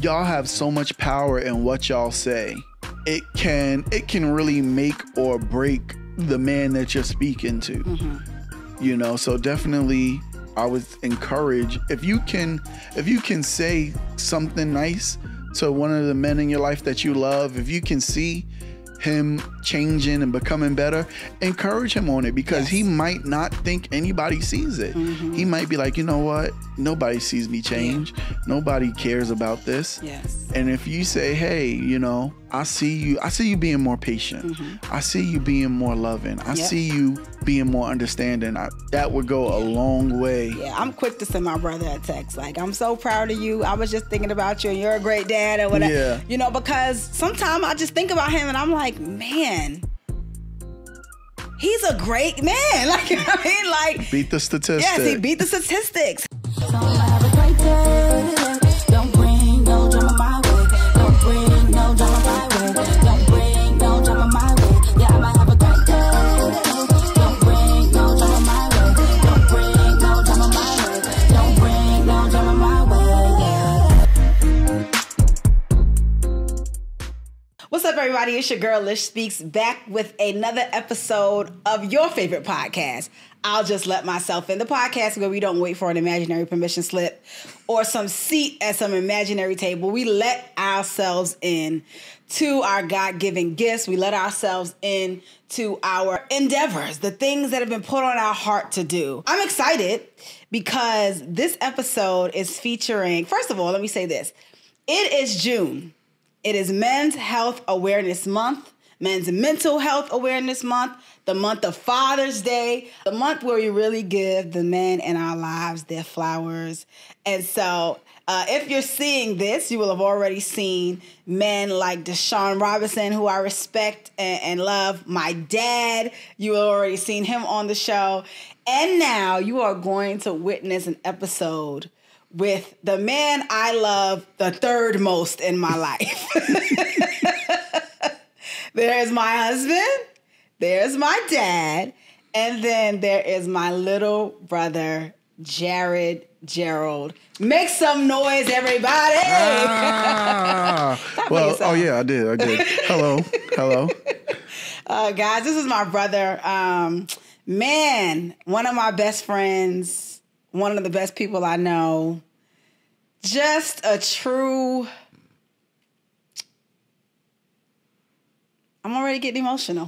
y'all have so much power in what y'all say. It can really make or break the man that you're speaking to. You know, so definitely I would encourage, if you can say something nice to one of the men in your life that you love, if you can see him changing and becoming better, encourage him on it, because he might not think anybody sees it. He might be like, you know what? Nobody sees me change. Nobody cares about this. And if you say, hey, you know, I see you being more patient. I see you being more loving. I see you being more understanding. That would go a long way. Yeah, I'm quick to send my brother a text. Like, I'm so proud of you. I was just thinking about you and you're a great dad or whatever. Yeah. You know, because sometimes I just think about him and I'm like, man, he's a great man. Like, I mean, like, beat the statistics. Yes, he beat the statistics. Don't bring no drama my way. Don't bring no drama my way. Don't bring no drama my way. Yeah, I might have a great day. Don't bring no drama my way. Don't bring no drama my way. Don't bring no drama my way. Yeah. What's up, everybody? It's your girl, Lish Speaks, back with another episode of your favorite podcast, I'll Just Let Myself In, the podcast where we don't wait for an imaginary permission slip or some seat at some imaginary table. We let ourselves in to our God-given gifts. We let ourselves in to our endeavors, the things that have been put on our heart to do. I'm excited because this episode is featuring, first of all, let me say this. It is June. It is Men's Health Awareness Month, Men's Mental Health Awareness Month, the month of Father's Day, the month where we really give the men in our lives their flowers. And so if you're seeing this, you will have already seen men like Deshaun Robinson, who I respect and love. My dad, you have already seen him on the show. And now you are going to witness an episode with the man I love the third most in my life. There's my husband, there's my dad, and then there is my little brother, Gerald. Make some noise, everybody. Well, oh yeah, I did. Hello. Guys, this is my brother. Man, one of my best friends, one of the best people I know. Just a true... I'm already getting emotional.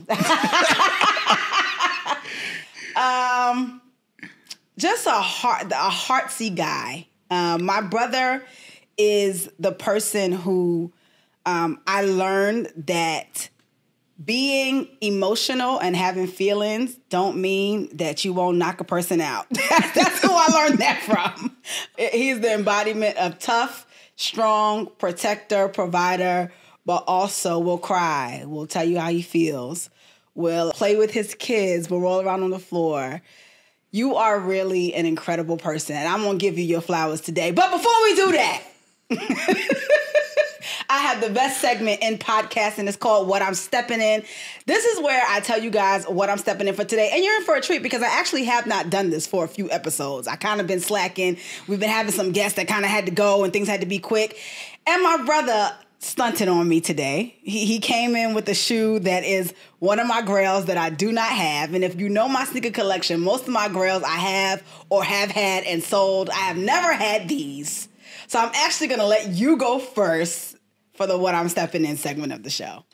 Just a heartsy guy. My brother is the person who I learned that being emotional and having feelings don't mean that you won't knock a person out. That's who I learned that from. He's the embodiment of tough, strong, protector, provider, but also will cry, will tell you how he feels, will play with his kids, will roll around on the floor. You are really an incredible person, and I'm going to give you your flowers today. But before we do that, I have the best segment in podcasting. It's called What I'm Stepping In. This is where I tell you guys what I'm stepping in for today. And you're in for a treat because I actually have not done this for a few episodes. I kind of been slacking. We've been having some guests that kind of had to go and things had to be quick. And my brother stunted on me today. He came in with a shoe that is one of my grails that I do not have. And if you know my sneaker collection, most of my grails I have or have had and sold. I have never had these. So I'm actually going to let you go first for the What I'm Stepping In segment of the show.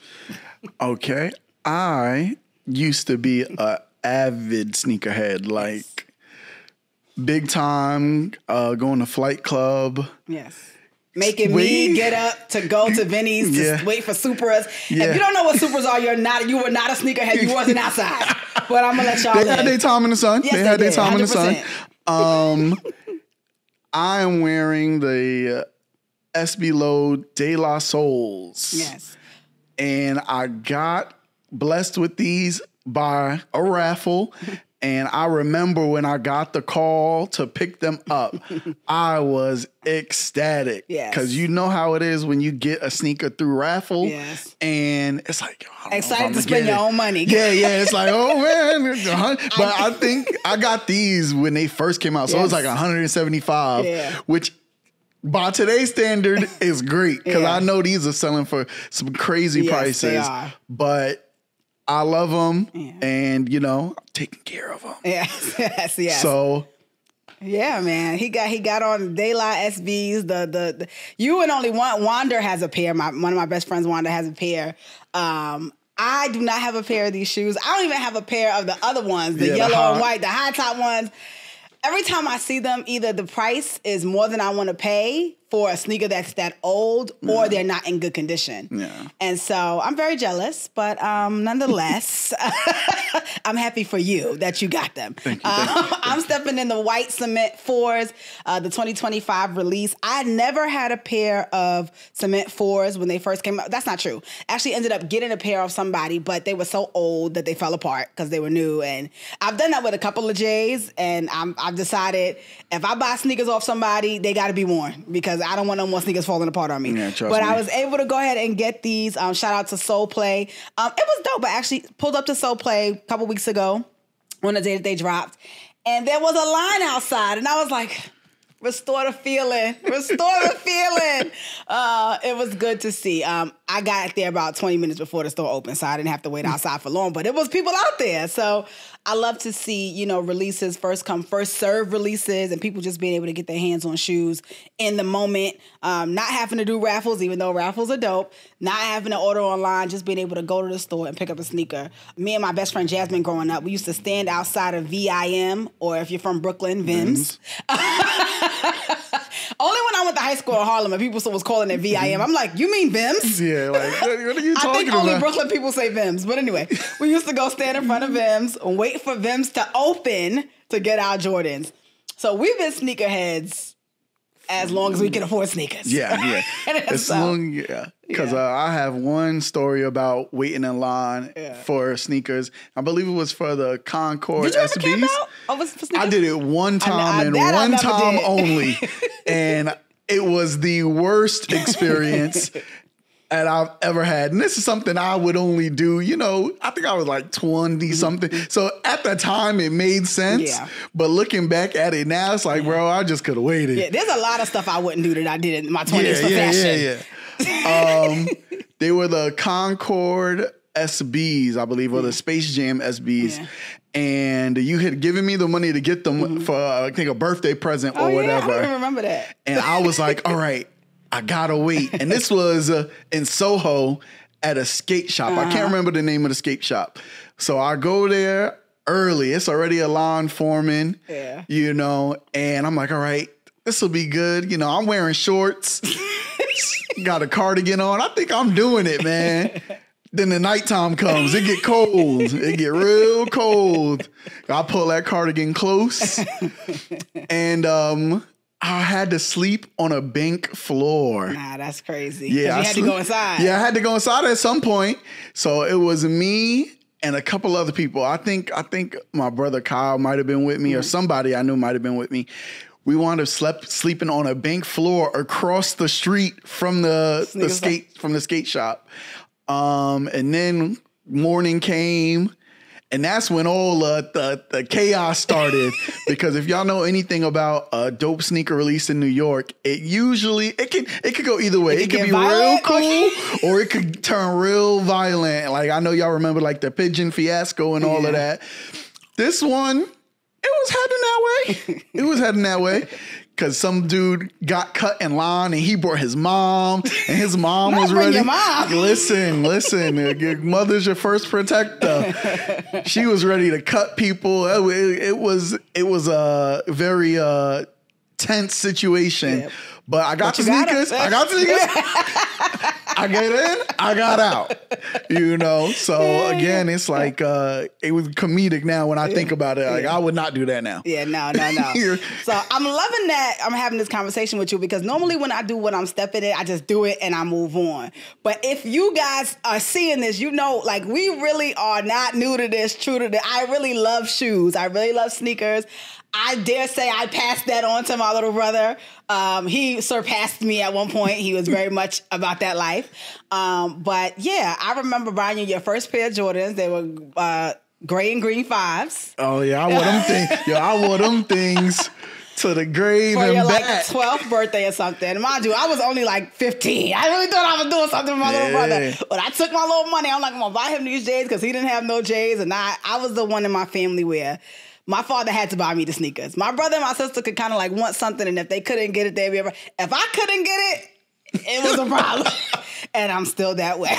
Okay. I used to be an avid sneakerhead, like big time, going to Flight Club. Yes. Making me get up to go to Vinny's to wait for Supras. Yeah. If you don't know what Supras are, you were not a sneakerhead. You wasn't outside. But I'm going to let y'all They had their time in the sun. Yes, they had their time 100%. in the sun. I am wearing the SB Load De La Souls. Yes. And I got blessed with these by a raffle. And I remember when I got the call to pick them up, I was ecstatic. Yes. Because you know how it is when you get a sneaker through raffle. Yes. And it's like, excited to spend your own money. Yeah. It's like, oh, man. But I think I got these when they first came out. So it was like $175, which by today's standard, is great because Yeah. I know these are selling for some crazy Yes, prices. they are. But I love them, Yeah. and I'm taking care of them. Yes. So yeah, man, he got on Daylight SBs. The you and only one. Wander has a pair. One of my best friends, Wander, has a pair. I do not have a pair of these shoes. I don't even have a pair of the other ones, the yellow and white, the high top ones. Every time I see them, either the price is more than I want to pay for a sneaker that's that old, or they're not in good condition. Yeah. And so I'm very jealous, but nonetheless, I'm happy for you that you got them. Thank you. I'm stepping in the white cement 4s, the 2025 release. I never had a pair of cement 4s when they first came out. That's not true. Actually ended up getting a pair of somebody, but they were so old that they fell apart because they were new. And I've done that with a couple of J's, and I've decided if I buy sneakers off somebody, they got to be worn because I don't want no more sneakers falling apart on me. Yeah, trust but me. I was able to go ahead and get these. Shout out to Soul Play. It was dope. I actually pulled up to Soul Play a couple weeks ago on the day that they dropped, and there was a line outside, and I was like, restore the feeling. Restore the feeling. It was good to see. I got there about 20 minutes before the store opened, so I didn't have to wait outside for long, but it was people out there. So I love to see, releases, first come, first serve releases, and people just being able to get their hands on shoes in the moment, not having to do raffles, even though raffles are dope, not having to order online, just being able to go to the store and pick up a sneaker. Me and my best friend Jasmine growing up, we used to stand outside of VIM, or if you're from Brooklyn, Vim's. Only when I went to high school in Harlem and people was calling it VIM. I'm like, you mean Vim's? yeah, like what are you I talking think only about? Brooklyn people say Vim's. But anyway, we used to go stand in front of Vim's and wait for Vim's to open to get our Jordans. So we've been sneakerheads as long as we can afford sneakers. Yeah. Because I have one story about waiting in line for sneakers. I believe it was for the Concord Did you ever SBs. camp out over for sneakers? I did it one time and that I one never time did. only. And it was the worst experience that I've ever had. And this is something I would only do, I think I was like 20 something. So at the time it made sense. Yeah. But looking back at it now, it's like, bro, I just could have waited. Yeah, there's a lot of stuff I wouldn't do that I did in my 20s for fashion. They were the Concord SBs, I believe, or the Space Jam SBs. Yeah. And you had given me the money to get them for, I think, a birthday present or whatever. I don't even remember that. And I was like, all right, I gotta wait. And this was in Soho at a skate shop. I can't remember the name of the skate shop. So I go there early. It's already a line forming, and I'm like, all right, this will be good. I'm wearing shorts, got a cardigan on. I think I'm doing it, man. Then the nighttime comes. It get cold. It get real cold. I pull that cardigan close. And I had to sleep on a bank floor. Nah, that's crazy. Yeah, you had to go inside. Yeah, I had to go inside at some point. So it was me and a couple other people. I think my brother Kyle might have been with me, or somebody I knew might have been with me. We wound up sleeping on a bank floor across the street from the skate shop. And then morning came, and that's when all the chaos started. Because if y'all know anything about a dope sneaker release in New York, it could go either way. It could be real cool, or it could turn real violent. Like I know y'all remember like the pigeon fiasco and all of that. This one, it was heading that way. Because some dude got cut in line and he brought his mom, and his mom was ready. Your mom. Listen, your mother's your first protector. She was ready to cut people. It was a very tense situation. Yep. But I got the sneakers. I get in, I got out. So again, it's like it was comedic now when I think about it. Like I would not do that now. Yeah, no. So I'm loving that I'm having this conversation with you, because normally when I do what I'm stepping in, I just do it and I move on. But if you guys are seeing this, like we really are not new to this, true to this. I really love shoes. I really love sneakers. I dare say I passed that on to my little brother. He surpassed me at one point. He was very much about that life. But yeah, I remember buying you your first pair of Jordans. They were gray and green 5s. Oh yeah, I wore them things. I wore them things to the grave for and your back. like 12th birthday or something. And mind you, I was only like 15. I really thought I was doing something for my little brother. But I took my little money. I'm like, I'm gonna buy him these J's because he didn't have no J's. And I was the one in my family where my father had to buy me the sneakers. My brother and my sister could kind of like want something, and if they couldn't get it, they'd be ever. If I couldn't get it, it was a problem. And I'm still that way.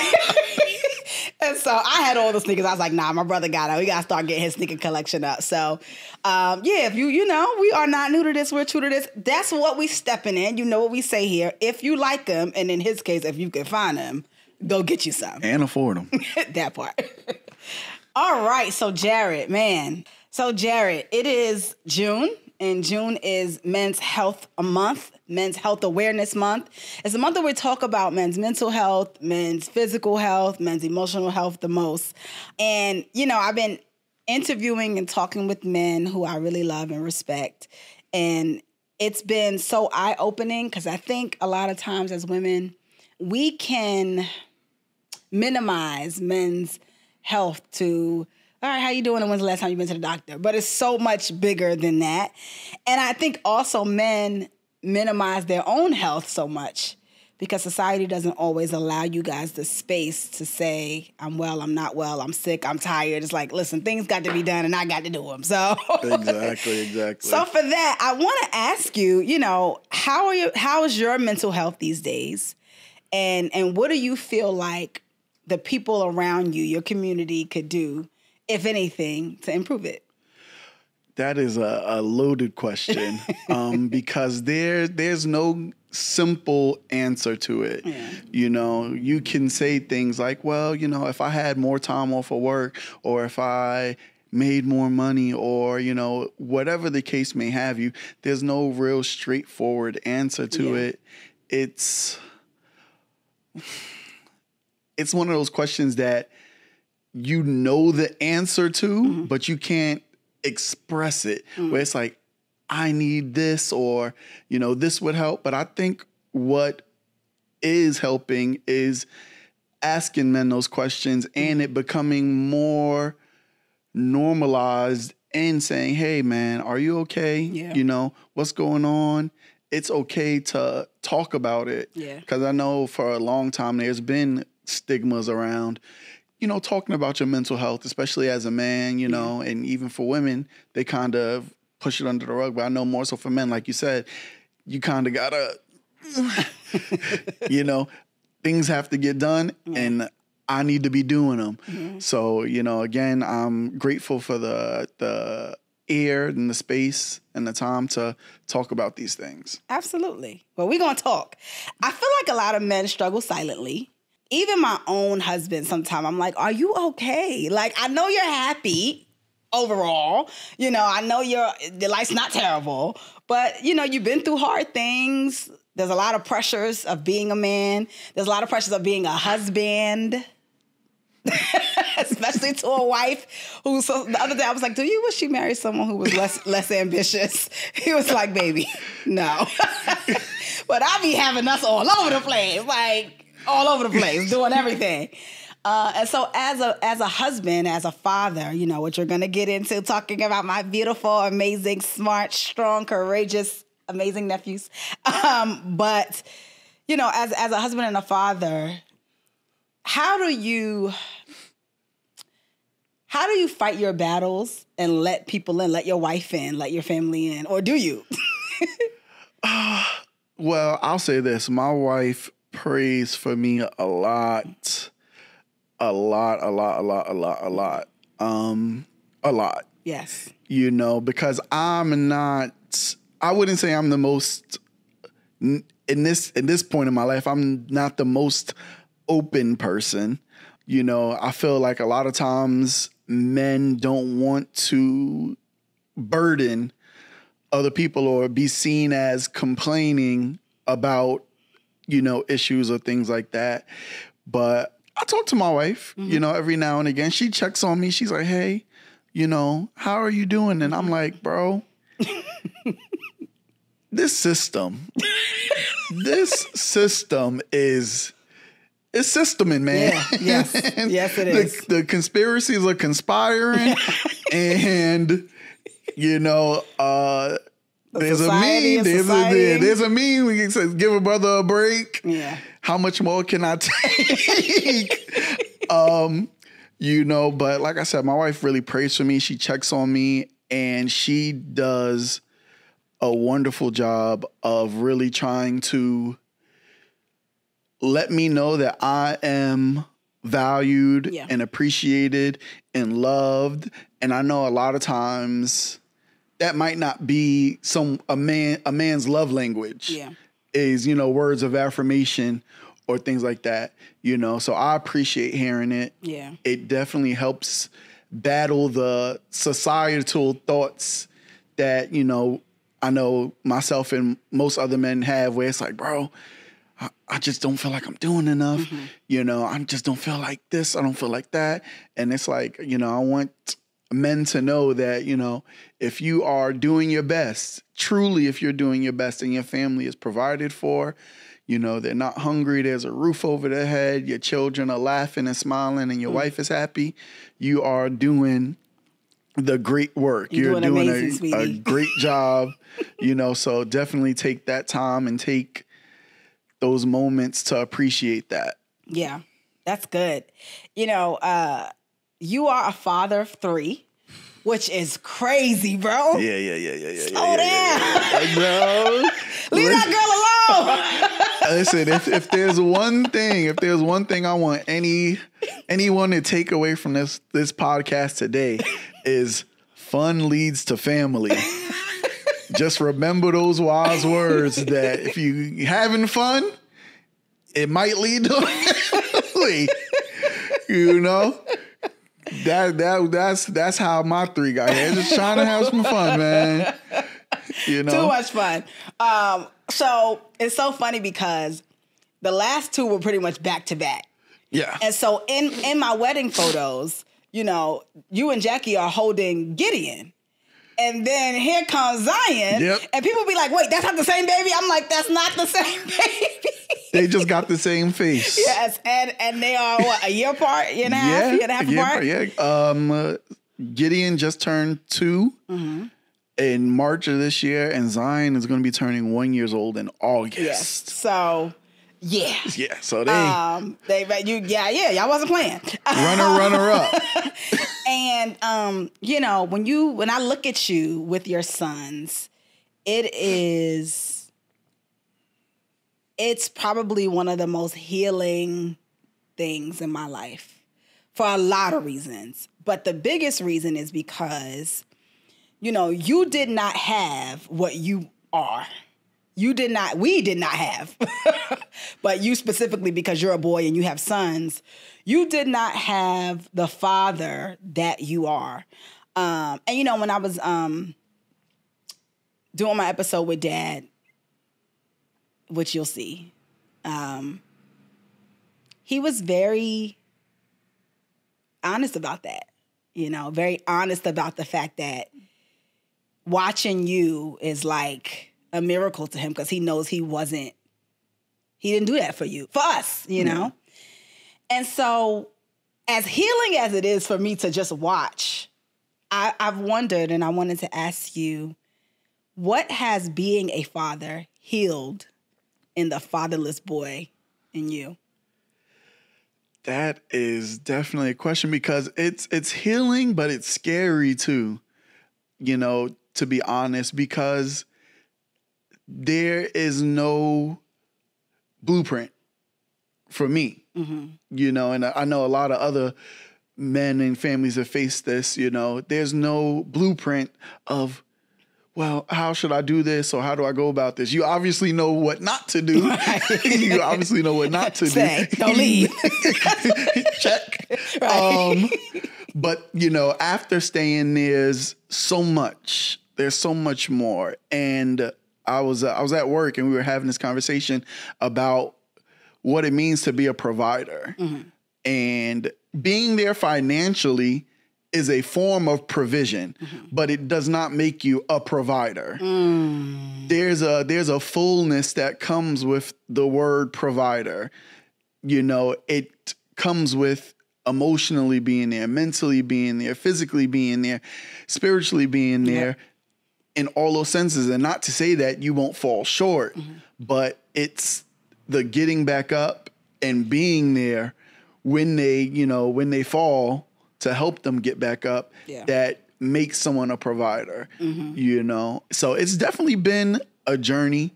And so I had all the sneakers. I was like, nah, my brother got it. We got to start getting his sneaker collection up. So, yeah, if you know, we are not new to this. We're true to this. That's what we stepping in. You know what we say here. If you like them, and in his case, if you can find them, go get you some. And afford them. That part. All right. So, Jared, man. So, Jared, it is June. And June is Men's Health Month, Men's Health Awareness Month. It's a month that we talk about men's mental health, men's physical health, men's emotional health the most. And, you know, I've been interviewing and talking with men who I really love and respect. And it's been so eye-opening because I think a lot of times as women, we can minimize men's health to, all right, how you doing? And when's the last time you've been to the doctor? But it's so much bigger than that. And I think also men minimize their own health so much because society doesn't always allow you guys the space to say, I'm well, I'm not well, I'm sick, I'm tired. It's like, listen, things got to be done and I got to do them. So Exactly. So for that, I want to ask you, you know, how is your mental health these days? And what do you feel like the people around you, your community could do, if anything, to improve it? That is a loaded question because there's no simple answer to it. Yeah. You know, you can say things like, well, you know, if I had more time off of work or if I made more money or, you know, whatever the case may have you, there's no real straightforward answer to it. It's one of those questions that you know the answer to, but you can't express it. Where it's like, I need this or, you know, this would help. But I think what is helping is asking men those questions and it becoming more normalized and saying, hey, man, are you okay? Yeah. You know, what's going on? It's okay to talk about it. Yeah. Because I know for a long time there's been stigmas around, you know, talking about your mental health, especially as a man, you know, and even for women, they kind of push it under the rug. But I know more so for men, like you said, you kind of gotta, you know, things have to get done and I need to be doing them. So, you know, again, I'm grateful for the air and the space and the time to talk about these things. Absolutely. Well, we're going to talk. I feel like a lot of men struggle silently. Even my own husband, sometimes I'm like, are you okay? Like, I know you're happy overall. You know, I know your life's not terrible, but, you know, you've been through hard things. There's a lot of pressures of being a man. There's a lot of pressures of being a husband. Especially to a wife who, so the other day I was like, do you wish you married someone who was less ambitious? He was like, baby, no. But I be having us all over the place, like all over the place, doing everything. And so as a husband, as a father, you know, what you're going to get into, talking about my beautiful, amazing, smart, strong, courageous, amazing nephews. But, you know, as a husband and a father, how do you fight your battles and let people in, let your wife in, let your family in, or do you? Well, I'll say this. My wife prays for me a lot. Yes. You know, because I wouldn't say I'm the most, in this point in my life, I'm not the most open person. You know, I feel like a lot of times men don't want to burden other people or be seen as complaining about, you know, issues or things like that. But I talk to my wife, you know, every now and again. She checks on me. She's like, hey, you know, how are you doing? And I'm like, bro, this system is... It's systeming, man. Yeah, yes, it is. The conspiracies are conspiring, and you know, There's society, a meme. There's a meme. We says, "Give a brother a break." Yeah. How much more can I take? But like I said, my wife really prays for me. She checks on me, and she does a wonderful job of really trying to let me know that I am valued and appreciated and loved. And I know a lot of times that might not be a man's love language is, words of affirmation or things like that, so I appreciate hearing it. Yeah. It definitely helps battle the societal thoughts that, I know myself and most other men have, where it's like, bro, I just don't feel like I'm doing enough. I just don't feel like this. I don't feel like that. And it's like, I want men to know that, if you are doing your best, truly, if you're doing your best and your family is provided for, they're not hungry, there's a roof over their head, your children are laughing and smiling, and your wife is happy, you are doing the great work. You're doing amazing, a great job, so definitely take that time and take those moments to appreciate that. Yeah, that's good. You are a father of 3, which is crazy, bro. Yeah. Slow down. Bro. Leave that girl alone. Listen, if there's one thing I want anyone to take away from this podcast today is fun leads to family. Just remember those wise words that if you having fun, it might lead to family. That's how my 3 got here. Just trying to have some fun, man. Too much fun. So it's so funny because the last 2 were pretty much back to back. Yeah. And so in my wedding photos, you and Jackie are holding Gideon. And then here comes Zion. Yep. And people be like, wait, that's not the same baby? I'm like, that's not the same baby. They just got the same face. Yes. And they are, a year apart? Year and a half apart? Yeah. Gideon just turned 2 in March of this year, and Zion is going to be turning 1 year old in August. Yes. So... Yeah. Yeah. So y'all wasn't playing. Runner up. And when I look at you with your sons, it's probably one of the most healing things in my life for a lot of reasons. But the biggest reason is because, you did not have what you are. We did not have, but you specifically, because you're a boy and you have sons, you did not have the father that you are. And when I was doing my episode with Dad, which you'll see, he was very honest about that, very honest about the fact that watching you is like a miracle to him, because he knows he didn't do that for us, know? And so as healing as it is for me to just watch, I've wondered, and I wanted to ask you, what has being a father healed in the fatherless boy in you? That is definitely a question, because it's healing, but it's scary too, to be honest, because there is no blueprint for me, and I know a lot of other men and families have faced this, there's no blueprint of, well, how should I do this, or how do I go about this? You obviously know what not to do. Right. You obviously know what not to do. Don't leave. Check. Right. But, after staying, there's so much more. And I was at work, and we were having this conversation about what it means to be a provider. And being there financially is a form of provision, but it does not make you a provider. There's a fullness that comes with the word provider. It comes with emotionally being there, mentally being there, physically being there, spiritually being there. in all those senses. And not to say that you won't fall short, but it's the getting back up and being there when they fall to help them get back up that makes someone a provider, So it's definitely been a journey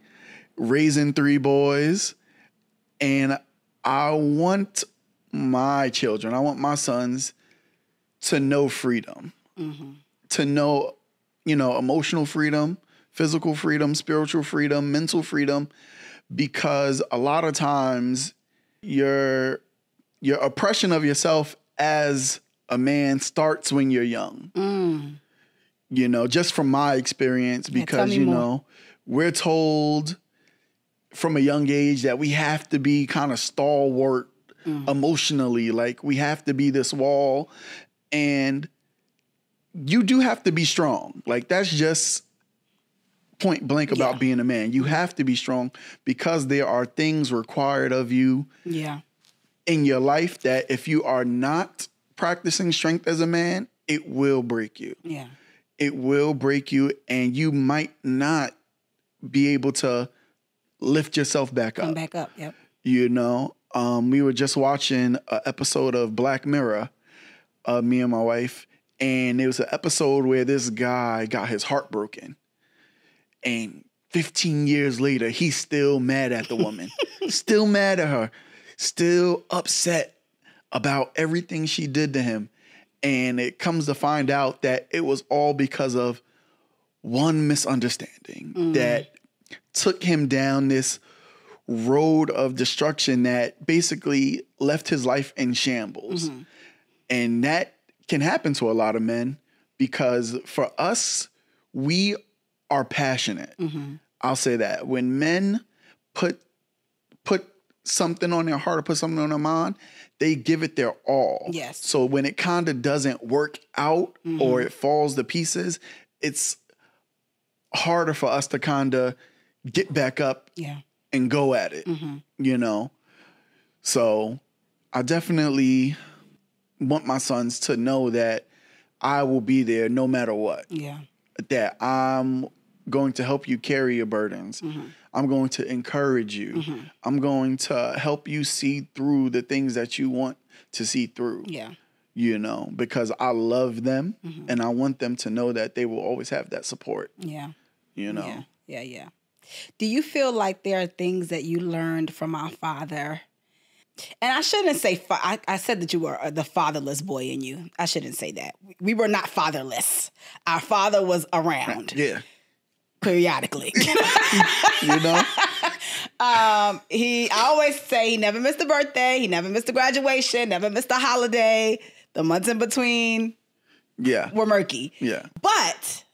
raising 3 boys. And I want my children, I want my sons to know freedom, to know, emotional freedom, physical freedom, spiritual freedom, mental freedom, because a lot of times your oppression of yourself as a man starts when you're young. Just from my experience, because, we're told from a young age that we have to be kind of stalwart emotionally, like we have to be this wall, and you do have to be strong. Like that's just point blank about being a man. You have to be strong because there are things required of you in your life that if you are not practicing strength as a man, it will break you. Yeah. It will break you, and you might not be able to lift yourself back up. Come back up, yep. We were just watching an episode of Black Mirror, me and my wife, and it was an episode where this guy got his heart broken. And 15 years later, he's still mad at the woman, still mad at her, still upset about everything she did to him. And it comes to find out that it was all because of one misunderstanding that took him down this road of destruction that basically left his life in shambles. And that can happen to a lot of men because for us, we are passionate. I'll say that. When men put something on their heart or put something on their mind, they give it their all. Yes. So when it kind of doesn't work out or it falls to pieces, it's harder for us to kind of get back up and go at it, So I definitely want my sons to know that I will be there no matter what. Yeah. That I'm going to help you carry your burdens. I'm going to encourage you. I'm going to help you see through the things that you want to see through. Yeah. Because I love them and I want them to know that they will always have that support. Yeah. Yeah. Do you feel like there are things that you learned from our father? And I shouldn't say, I said that you were the fatherless boy in you. I shouldn't say that. We were not fatherless. Our father was around. Yeah. Periodically. I always say he never missed a birthday. He never missed a graduation, never missed a holiday. The months in between were murky. Yeah. But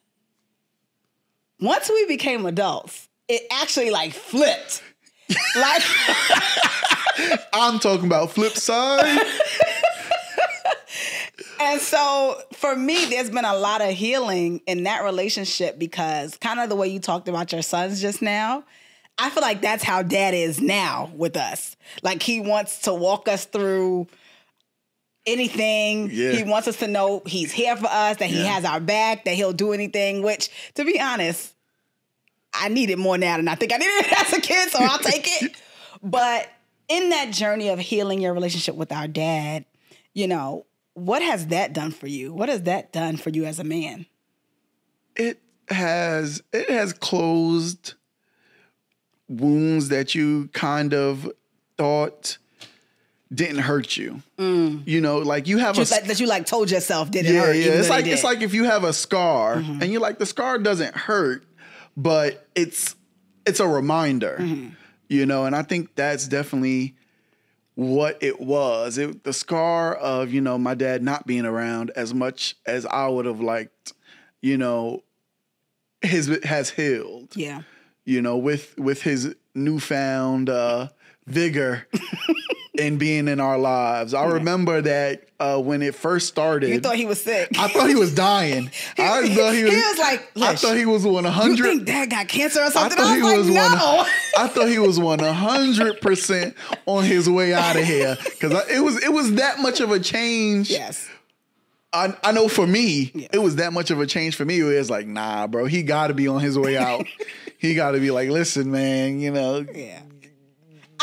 once we became adults, it actually flipped. I'm talking about flip side. And so for me, there's been a lot of healing in that relationship because kind of the way you talked about your sons just now, I feel like that's how dad is now with us. Like he wants to walk us through anything. Yeah. He wants us to know he's here for us, that he has our back, that he'll do anything, which to be honest, I need it more now than I think I needed it as a kid, so I'll take it. But in that journey of healing your relationship with our dad, what has that done for you? What has that done for you as a man? It has closed wounds that you kind of thought didn't hurt you. You have that you told yourself didn't hurt. Yeah, it's like if you have a scar and you're like, the scar doesn't hurt, but it's a reminder. And I think that's definitely what it was. The scar of, my dad not being around as much as I would have liked, has healed. Yeah. With his newfound vigor in being in our lives. I remember that when it first started. You thought he was sick. I thought he was dying. I thought he was 100. You think dad got cancer or something? No. I thought he was 100% on his way out of here because it was that much of a change. Yes. I know for me, it was that much of a change for me. It was like, nah, bro, he got to be on his way out. He got to be like, listen, man, you know. Yeah.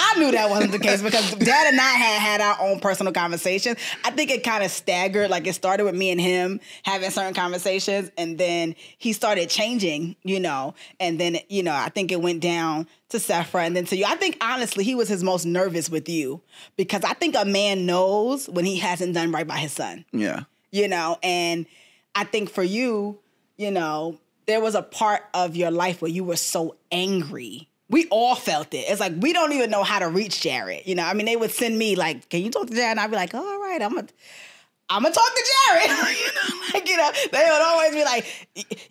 I knew that wasn't the case because Dad and I had our own personal conversations. I think it kind of staggered. Like it started with me and him having certain conversations, and then he started changing, you know. And then, you know, I think it went down to Sephra and then to you. I think, honestly, he was his most nervous with you because I think a man knows when he hasn't done right by his son. Yeah. You know, and I think for you, you know, there was a part of your life where you were so angry. We all felt it. It's like, we don't even know how to reach Jared. You know, I mean, they would send me like, can you talk to Jared? And I'd be like, oh, all right, I'm going to talk to Jared. You know, they would always be like,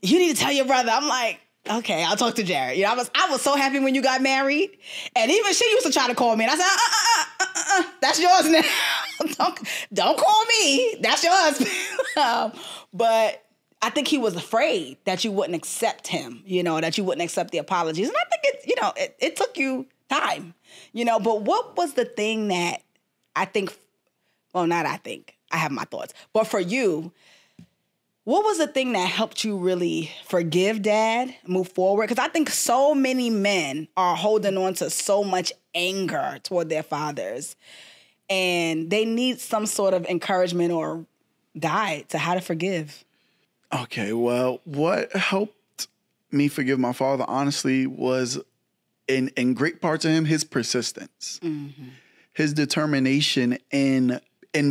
you need to tell your brother. I'm like, okay, I'll talk to Jared. You know, I was so happy when you got married. And even she used to try to call me. And I said, that's yours now. don't call me. That's your husband. But I think he was afraid that you wouldn't accept him, you know, that you wouldn't accept the apologies. And I think it took you time, you know, but what was the thing that I have my thoughts, but for you, what was the thing that helped you really forgive Dad, move forward? Because I think so many men are holding on to so much anger toward their fathers, and they need some sort of encouragement or guide to how to forgive. Okay, well, what helped me forgive my father, honestly, was in great parts of him, his persistence, his determination in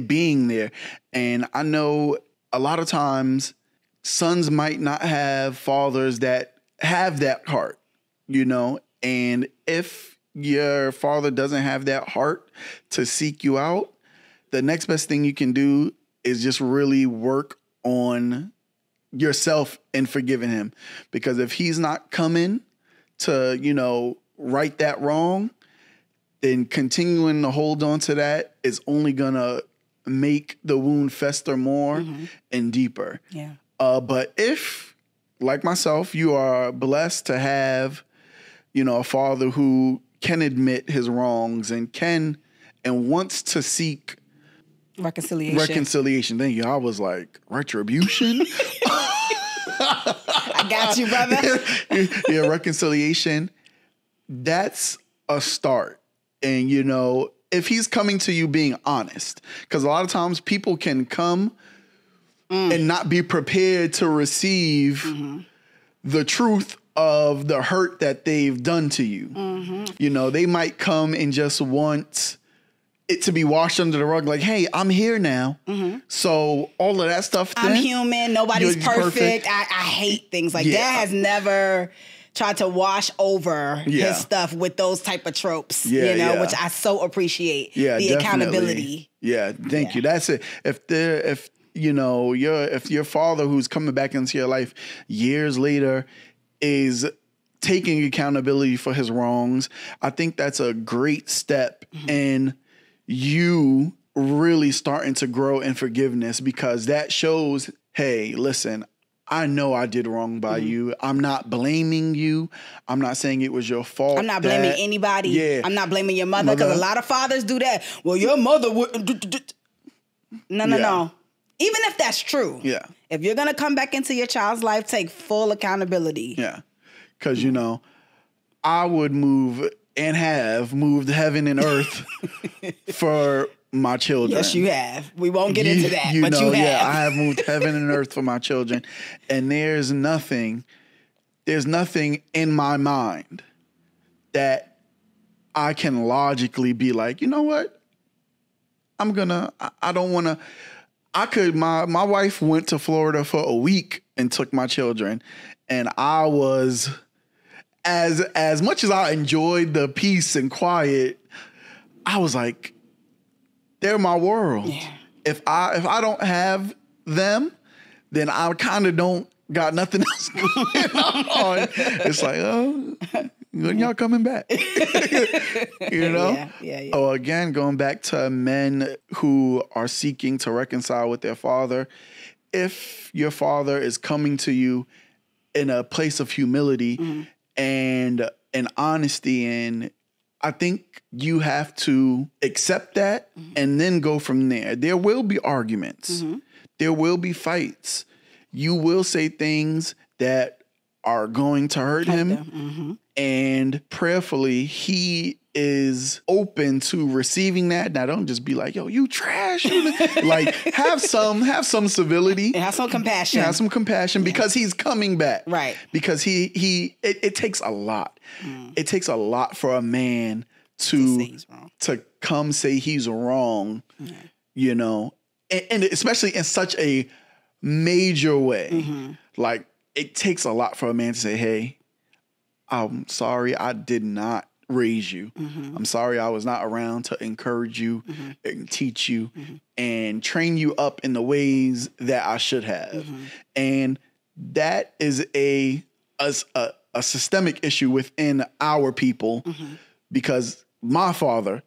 being there. And I know a lot of times sons might not have fathers that have that heart, you know, and if your father doesn't have that heart to seek you out, the next best thing you can do is just really work on yourself and forgiving him. Because if he's not coming to, you know, right that wrong, then continuing to hold on to that is only gonna make the wound fester more and deeper. Yeah. But if, like myself, you are blessed to have, you know, a father who can admit his wrongs and wants to seek reconciliation. Thank you. I was like, retribution? I got you, brother. Yeah, reconciliation. That's a start. And, you know, if he's coming to you being honest, because a lot of times people can come and not be prepared to receive the truth of the hurt that they've done to you. You know, they might come and just want it to be washed under the rug, like, hey, I'm here now. So all of that stuff. I'm human. Nobody's perfect. I hate things like that. Dad has never tried to wash over his stuff with those type of tropes, you know, which I so appreciate. Yeah, the accountability. Yeah, thank you. That's it. If you know, if your father who's coming back into your life years later is taking accountability for his wrongs, I think that's a great step in you really starting to grow in forgiveness, because that shows, hey, listen, I know I did wrong by you. I'm not blaming you. I'm not saying it was your fault. I'm not blaming anybody. Yeah. I'm not blaming your mother, because a lot of fathers do that. Well, your mother would. No. Even if that's true. Yeah. If you're going to come back into your child's life, take full accountability. Yeah. Because, you know, I would move and have moved heaven and earth for my children. Yes, you have. We won't get into that, but know, you have. Yeah, I have moved heaven and earth for my children. And there's nothing in my mind that I can logically be like, you know what? I don't want to. My wife went to Florida for a week and took my children. And I was, as much as I enjoyed the peace and quiet, I was like, they're my world. Yeah. If I don't have them, then I kind of don't got nothing else going on. It's like, oh, when y'all coming back? You know? Yeah. Oh, again, going back to men who are seeking to reconcile with their father. If your father is coming to you in a place of humility and honesty, and I think you have to accept that and then go from there. There will be arguments. there will be fights. You will say things that are going to hurt him. And prayerfully, he is open to receiving that. Now, don't just be like, yo, you trash. Like, have some civility. And have some compassion. Have some compassion because he's coming back. Right. Because it takes a lot. It takes a lot for a man to come say he's wrong, you know, and especially in such a major way. Like, it takes a lot for a man to say, hey, I'm sorry I did not raise you. I'm sorry I was not around to encourage you and teach you and train you up in the ways that I should have. And that is a systemic issue within our people because my father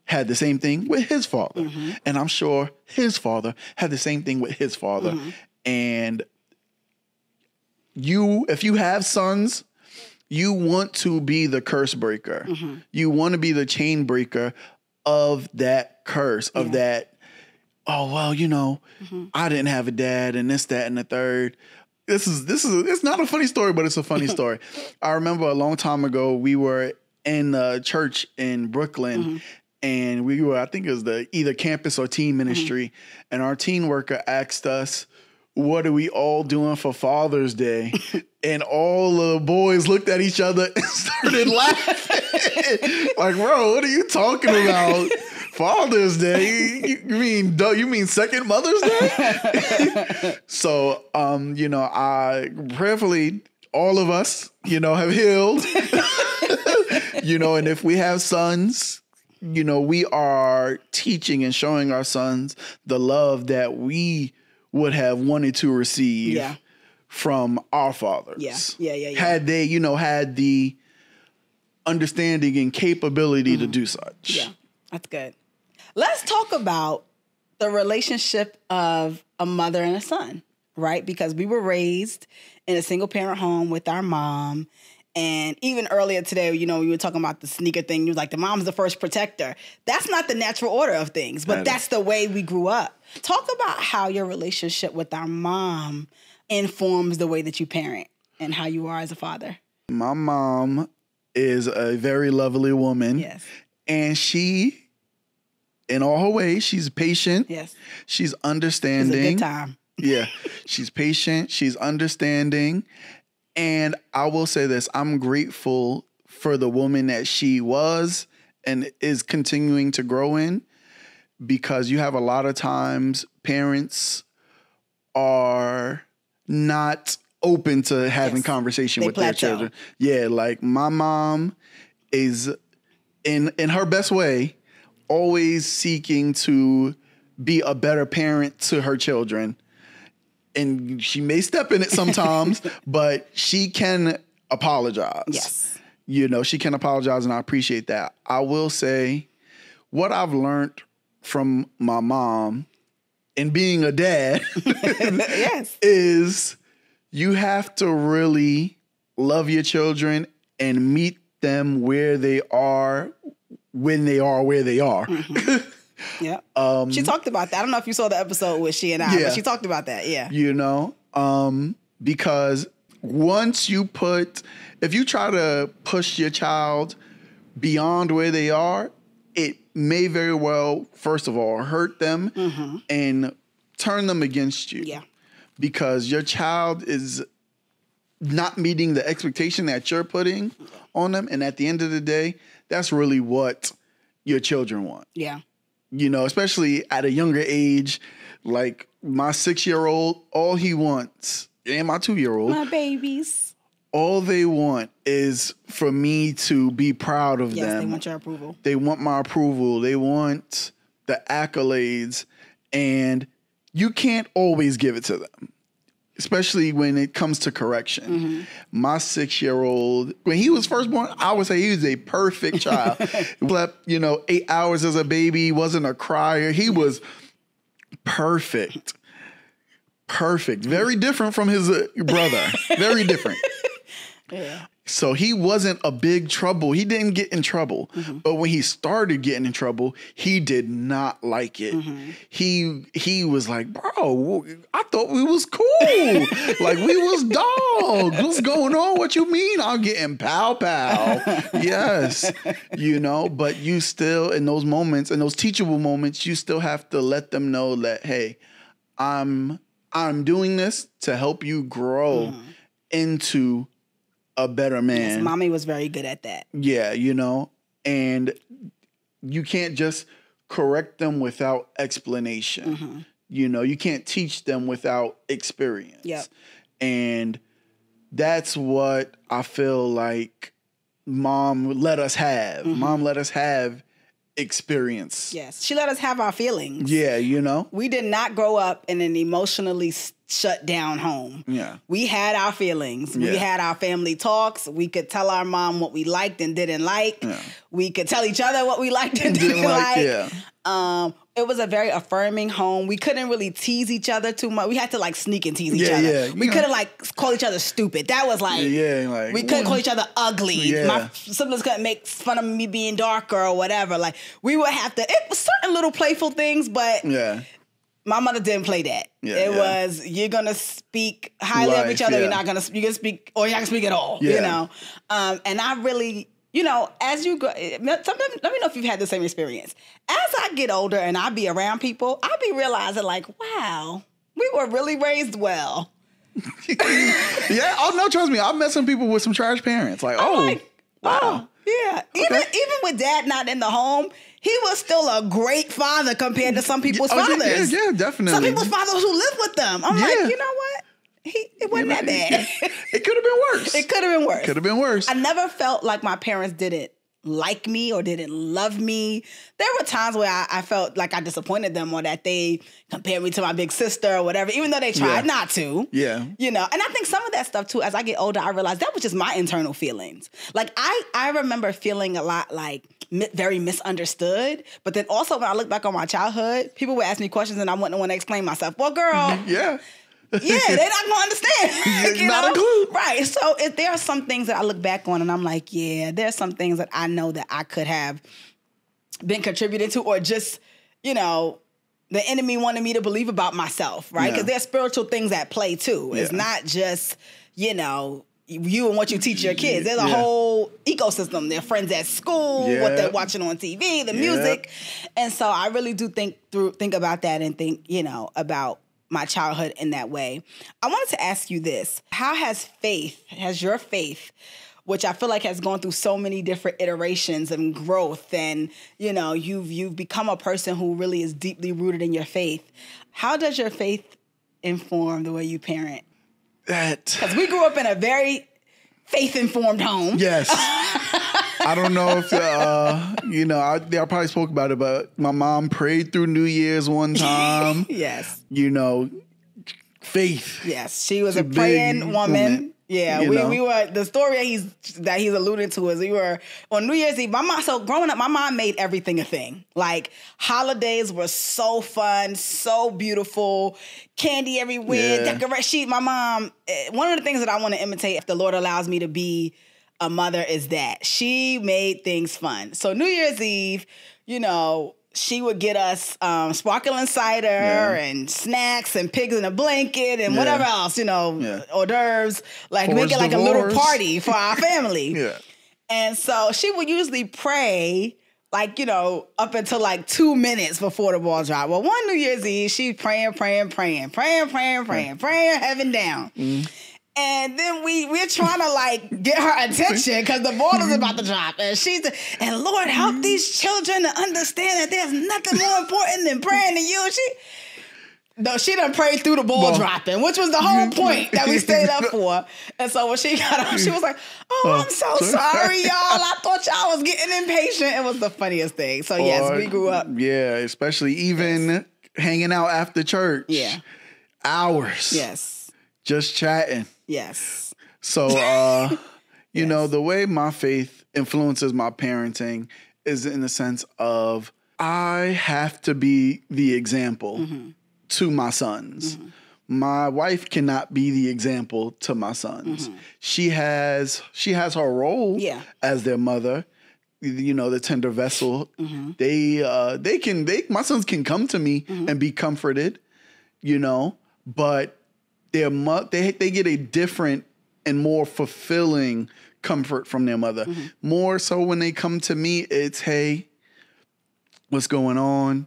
had the same thing with his father. And I'm sure his father had the same thing with his father. And if you have sons, you want to be the curse breaker. You want to be the chain breaker of that curse, of that, oh, well, you know, I didn't have a dad and this, that, and the third. It's not a funny story, but it's a funny story. I remember a long time ago, we were in a church in Brooklyn and we were, I think it was either campus or teen ministry. And our teen worker asked us, what are we all doing for Father's Day? And all the boys looked at each other and started laughing. Like, bro, what are you talking about? Father's Day? You mean second Mother's Day? So, you know, I prayerfully, all of us, you know, have healed. You know, and if we have sons, you know, we are teaching and showing our sons the love that we would have wanted to receive from our fathers. Had they, you know, had the understanding and capability to do such. Yeah, that's good. Let's talk about the relationship of a mother and a son, right? Because we were raised in a single parent home with our mom. And even earlier today, you know, we were talking about the sneaker thing. You was like, the mom's the first protector. That's not the natural order of things, but that's the way we grew up. Talk about how your relationship with our mom informs the way that you parent and how you are as a father. My mom is a very lovely woman. Yes. And she, in all her ways, she's patient. Yes. She's understanding. It's a good time. Yeah. She's patient. She's understanding. And I will say this, I'm grateful for the woman that she was and is continuing to grow in, because you have a lot of times parents are not open to having conversation with their children. Yeah, like my mom is in her best way always seeking to be a better parent to her children. And she may step in it sometimes, but she can apologize. Yes. You know, she can apologize, and I appreciate that. I will say what I've learned from my mom and being a dad is you have to really love your children and meet them where they are when they are where they are. Yeah. She talked about that. I don't know if you saw the episode with she and I, but she talked about that. Yeah. You know, because once if you try to push your child beyond where they are, it may very well, first of all, hurt them and turn them against you. Yeah. Because your child is not meeting the expectation that you're putting on them. And at the end of the day, that's really what your children want. Yeah. You know, especially at a younger age, like my 6-year-old, all he wants, and my 2-year-old, my babies, all they want is for me to be proud of them. Yes, they want your approval. They want my approval. They want the accolades, and you can't always give it to them, especially when it comes to correction. My 6-year-old, when he was first born, I would say he was a perfect child. Slept, 8 hours as a baby, wasn't a crier. He was perfect. Perfect. Very different from his brother. Very different. Yeah. So he wasn't a big trouble. He didn't get in trouble. But when he started getting in trouble, he did not like it. He was like, bro, I thought we was cool. Like we was dogs. What's going on? What you mean? I'm getting pow. Yes. You know, but you still, in those moments, in those teachable moments, you still have to let them know that, hey, I'm doing this to help you grow into a better man. Yes, mommy was very good at that. Yeah, you know, and you can't just correct them without explanation. You know, you can't teach them without experience. Yep. And that's what I feel like mom let us have. Mom let us have experience. Yes. She let us have our feelings. Yeah, you know. We did not grow up in an emotionally shut down home. Yeah. We had our feelings. We had our family talks. We could tell our mom what we liked and didn't like. Yeah. We could tell each other what we liked and didn't like. Yeah. It was a very affirming home. We couldn't really tease each other too much. We had to like sneak and tease each other. Yeah. We couldn't like call each other stupid. That was like, like we couldn't call each other ugly. Yeah. My siblings couldn't make fun of me being darker or whatever. Like we would have to, it was certain little playful things, but my mother didn't play that. It was, you're going to speak highly of each other. You're not going to, you're going to speak, or you're not going to speak at all, you know? And I really, you know, as you go, sometimes, let me know if you've had the same experience. As I get older and I be around people, I be realizing like, wow, we were really raised well. Oh no, trust me, I've met some people with some trash parents. Like, wow. Yeah. Even with dad not in the home, he was still a great father compared to some people's fathers. Yeah, definitely. Some people's fathers who live with them. I'm like, you know what? It wasn't that bad. It could have been worse. It could have been worse. Could have been worse. I never felt like my parents didn't like me or didn't love me. There were times where I felt like I disappointed them or that they compared me to my big sister or whatever, even though they tried not to. Yeah. You know, and I think some of that stuff too, as I get older, I realized that was just my internal feelings. Like I remember feeling a lot like very misunderstood. But then also when I look back on my childhood, people would ask me questions and I wouldn't want to explain myself. Well, girl. Yeah, they're not going to understand. You not a clue. Right. So if there are some things that I look back on and I'm like, there's some things that I know that I could have been contributed to or just, you know, the enemy wanted me to believe about myself, right? Because there's spiritual things at play too. It's not just, you know, you and what you teach your kids. There's a whole ecosystem. Their friends at school, what they're watching on TV, the music. And so I really do think about that and think, you know, about my childhood in that way. I wanted to ask you this. How has your faith, which I feel like has gone through so many different iterations and growth, and, you know, you've become a person who really is deeply rooted in your faith. How does your faith inform the way you parent? Because we grew up in a very faith-informed home. Yes. I don't know if, you know, I probably spoke about it, but my mom prayed through New Year's one time. Yes. You know, faith. Yes, she was a praying woman. Yeah, we were, the story that he's alluding to is we were on New Year's Eve. So growing up, my mom made everything a thing. Like holidays were so fun, so beautiful, candy everywhere, decoration. My mom, one of the things that I want to imitate if the Lord allows me to be a mother is that she made things fun. So New Year's Eve, you know, she would get us sparkling cider and snacks and pigs in a blanket and whatever else, you know, hors d'oeuvres, like make it like a little party for our family. And so she would usually pray like, you know, up until like 2 minutes before the ball dropped. Well, one New Year's Eve, she's praying heaven down. And then we're trying to like get her attention because the ball is about to drop. And Lord, help these children to understand that there's nothing more important than praying to you. She done prayed through the ball dropping, which was the whole point that we stayed up for. And so when she got up, she was like, I'm so sorry, y'all. I thought y'all was getting impatient. It was the funniest thing. So yes, we grew up. Yeah, especially even hanging out after church. Yeah. Hours. Yes. Just chatting. Yes. So, you know, the way my faith influences my parenting is in the sense of I have to be the example to my sons. my wife cannot be the example to my sons. She has her role as their mother, you know, the tender vessel. My sons can come to me and be comforted, you know, but they get a different and more fulfilling comfort from their mother. More so when they come to me, it's, hey, what's going on?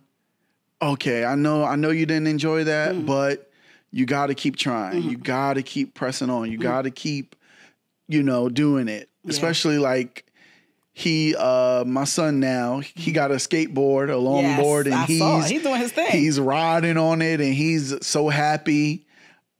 Okay, I know you didn't enjoy that, but you got to keep trying. You got to keep pressing on. You got to keep, you know, doing it. Especially like my son now, he got a skateboard, a longboard, and he's doing his thing. He's riding on it and he's so happy.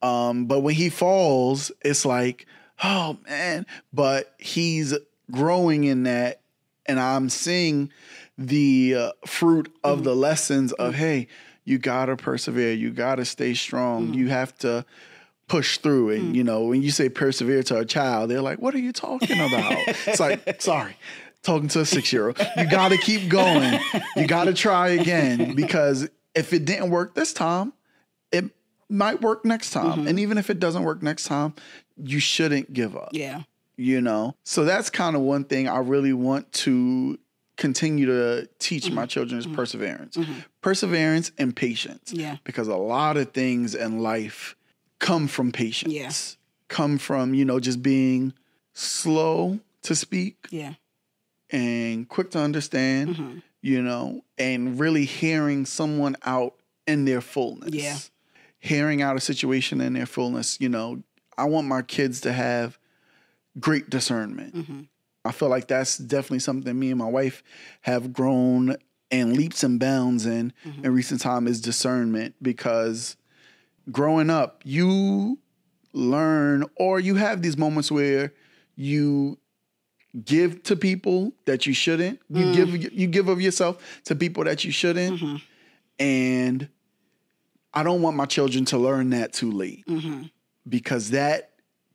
But when he falls, it's like, oh man, but he's growing in that, and I'm seeing the fruit of the lessons of, hey, you gotta persevere, you gotta stay strong, you have to push through it. You know, when you say persevere to a child, they're like, what are you talking about? It's like, sorry, talking to a 6-year-old. You gotta keep going. You gotta try again, because if it didn't work this time, it might work next time. And even if it doesn't work next time, you shouldn't give up. Yeah. You know? So that's kind of one thing I really want to continue to teach my children is perseverance. Perseverance and patience. Yeah. Because a lot of things in life come from patience. Yeah. Come from, you know, just being slow to speak. Yeah. And quick to understand, you know, and really hearing someone out in their fullness. Yeah. Hearing out a situation in their fullness. You know, I want my kids to have great discernment. I feel like that's definitely something me and my wife have grown in leaps and bounds in recent time is discernment, because growing up, you learn, or you have these moments where you give to people that you shouldn't. You give of yourself to people that you shouldn't. And I don't want my children to learn that too late, because that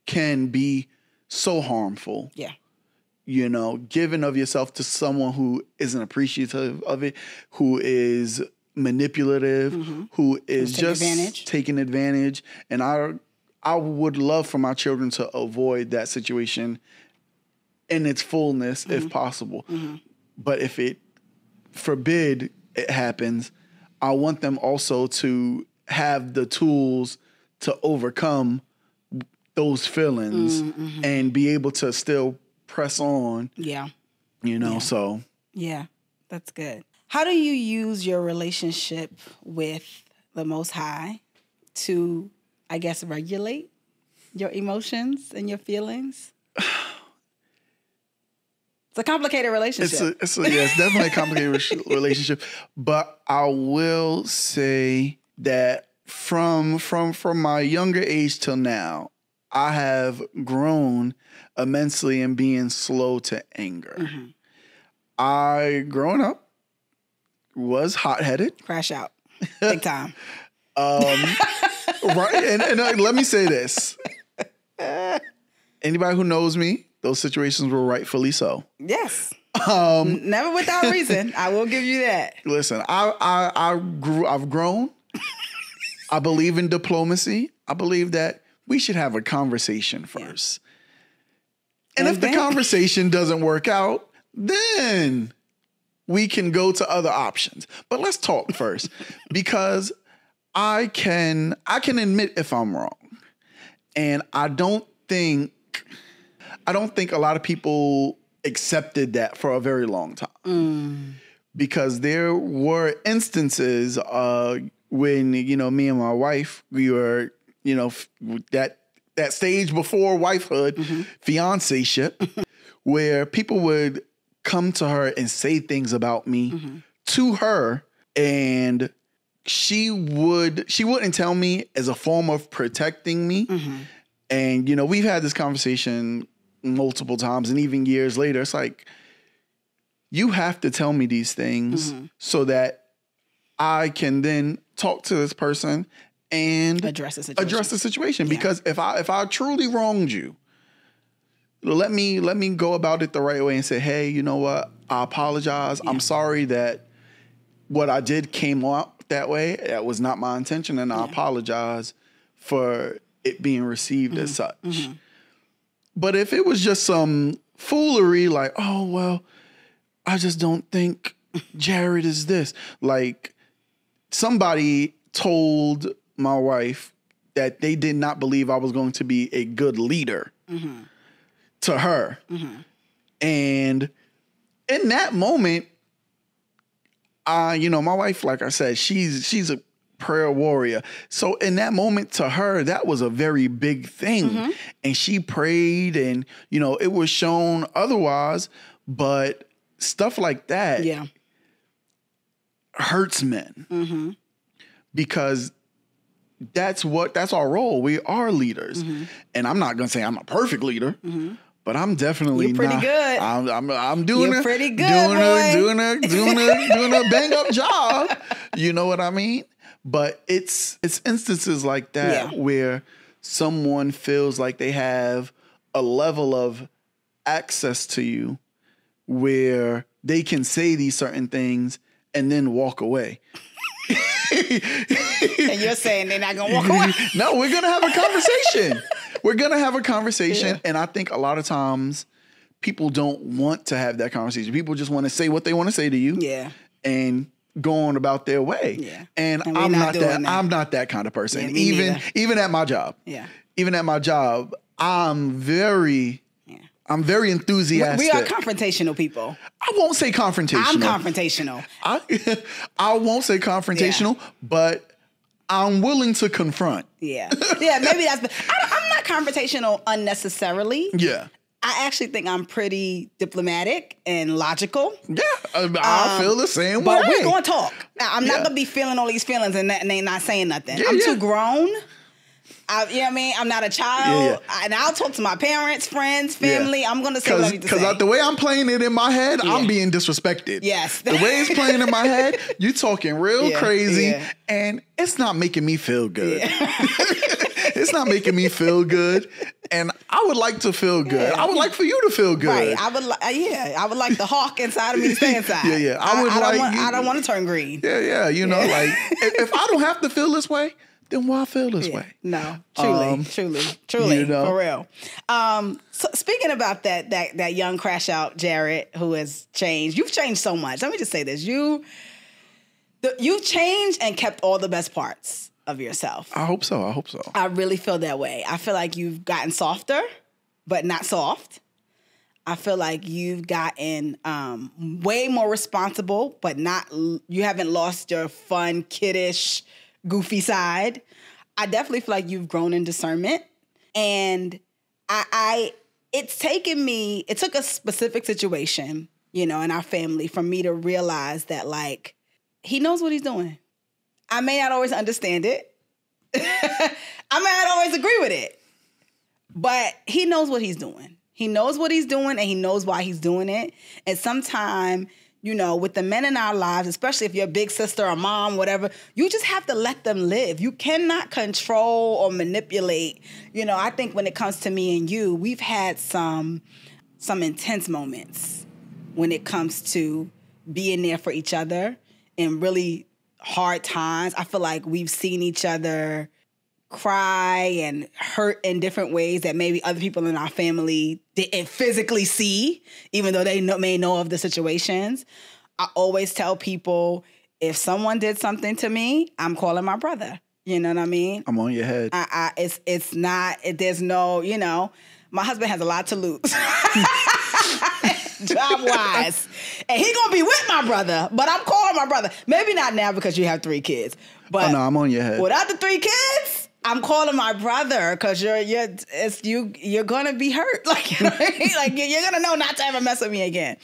can be so harmful. Yeah. You know, giving of yourself to someone who isn't appreciative of it, who is manipulative, who is just taking advantage. And I would love for my children to avoid that situation in its fullness if possible. But if it forbid it happens, I want them also to have the tools to overcome those feelings and be able to still press on. Yeah. You know, so. Yeah, that's good. How do you use your relationship with the Most High to, I guess, regulate your emotions and your feelings? It's a complicated relationship. It's definitely a complicated relationship. But I will say that from my younger age till now, I have grown immensely in being slow to anger. I, growing up, was hot-headed. Crash out. Big time. Right. And let me say this. Anybody who knows me, those situations were rightfully so. Yes. Never without reason. I will give you that. Listen, I've grown. I believe in diplomacy. I believe that we should have a conversation first. And if the conversation doesn't work out, then we can go to other options. But let's talk first, because I can admit if I'm wrong. And I don't think a lot of people accepted that for a very long time. Because there were instances when, you know, me and my wife, we were, you know, that stage before wifehood, fiancé-ship, where people would come to her and say things about me to her, and she wouldn't tell me as a form of protecting me. And, you know, we've had this conversation multiple times, and even years later, it's like, you have to tell me these things so that I can then talk to this person and address the situation. Yeah. Because if I truly wronged you, let me go about it the right way and say, hey, you know what? I apologize. I'm sorry that what I did came out that way. That was not my intention, and I apologize for it being received as such. But if it was just some foolery, like, oh, well, I just don't think Jared is this. Like, somebody told my wife that they did not believe I was going to be a good leader to her. And in that moment, my wife, like I said, she's a prayer warrior. So in that moment, to her, that was a very big thing. And she prayed, and, it was shown otherwise. But stuff like that hurts men because that's our role. We are leaders. And I'm not going to say I'm a perfect leader. But I'm definitely You're pretty good. I'm doing You're pretty good, doing a bang up job. You know what I mean? But it's instances like that where someone feels like they have a level of access to you where they can say these certain things and then walk away. And you're saying they're not gonna walk away? No, we're gonna have a conversation. We're gonna have a conversation, and I think a lot of times people don't want to have that conversation. People just want to say what they want to say to you, and go on about their way. And I'm not that. I'm not that kind of person. Even at my job. Even at my job, I'm very enthusiastic. We are confrontational people. I won't say confrontational. I'm confrontational. I won't say confrontational, but I'm willing to confront. Maybe that's. I'm not confrontational unnecessarily. I actually think I'm pretty diplomatic and logical. I feel the same way. But we're going to talk. I'm not going to be feeling all these feelings and they not saying nothing. I'm too grown. You know what I mean? I'm not a child. And I'll talk to my parents, friends, family. I'm going to say what I need to say. Because the way I'm playing it in my head, I'm being disrespected. Yes. The way it's playing in my head, you talking real crazy, and it's not making me feel good. It's not making me feel good. And I would like to feel good. I would like for you to feel good. Right. I would like the hawk inside of me to stay inside. I don't want to turn green. Like if I don't have to feel this way, then why feel this way? No, truly, for real. So speaking about that young crash out Jared who has changed, you've changed so much. Let me just say this: you've changed and kept all the best parts of yourself. I hope so. I really feel that way. I feel like you've gotten softer, but not soft. I feel like you've gotten way more responsible, but you haven't lost your fun, kiddish, goofy side. I definitely feel like you've grown in discernment. And it took a specific situation, in our family for me to realize that, like, he knows what he's doing. I may not always understand it. I may not always agree with it. But he knows what he's doing. He knows what he's doing, and he knows why he's doing it. And sometimes, with the men in our lives, especially if you're a big sister or mom, whatever, you just have to let them live. You cannot control or manipulate. I think when it comes to me and you, we've had some intense moments when it comes to being there for each other in really hard times. I feel like we've seen each other cry and hurt in different ways that maybe other people in our family didn't physically see, even though they may know of the situations. I always tell people, if someone did something to me, I'm calling my brother. You know what I mean? I'm on your head. It's not, there's no, my husband has a lot to lose. Job-wise. And he gonna be with my brother, but I'm calling my brother. Maybe not now because you have 3 kids. But no, I'm on your head. Without the 3 kids, I'm calling my brother because you're gonna be hurt. Like, like you're gonna know not to ever mess with me again.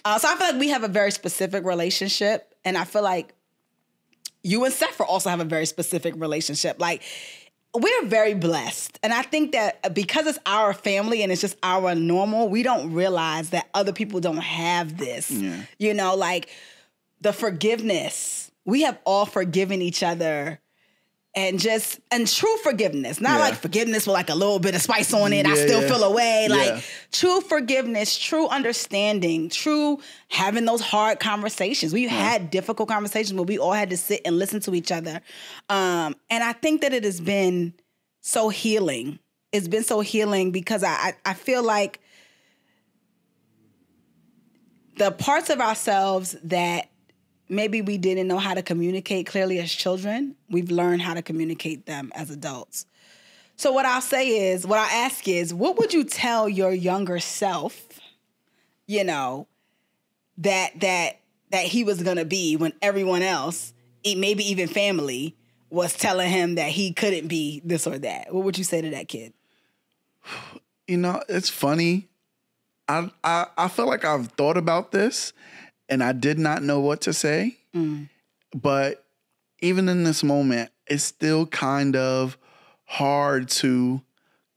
So I feel like we have a very specific relationship, and I feel like you and Sephiroth also have a very specific relationship. Like, we're very blessed. And I think that because it's our family and it's just our normal, we don't realize that other people don't have this. Yeah. Like the forgiveness. We have all forgiven each other. And true forgiveness, not like forgiveness with like a little bit of spice on it. I still feel away. Like true forgiveness, true understanding, true having those hard conversations. We've had difficult conversations where we all had to sit and listen to each other. And I think that it has been so healing. It's been so healing because I feel like the parts of ourselves that maybe we didn't know how to communicate clearly as children, we've learned how to communicate them as adults. So what I'll ask is, what would you tell your younger self, you know, that he was going to be when everyone else, maybe even family, was telling him that he couldn't be this or that? What would you say to that kid? You know, it's funny. I feel like I've thought about this and I did not know what to say. But even in this moment, it's still kind of hard to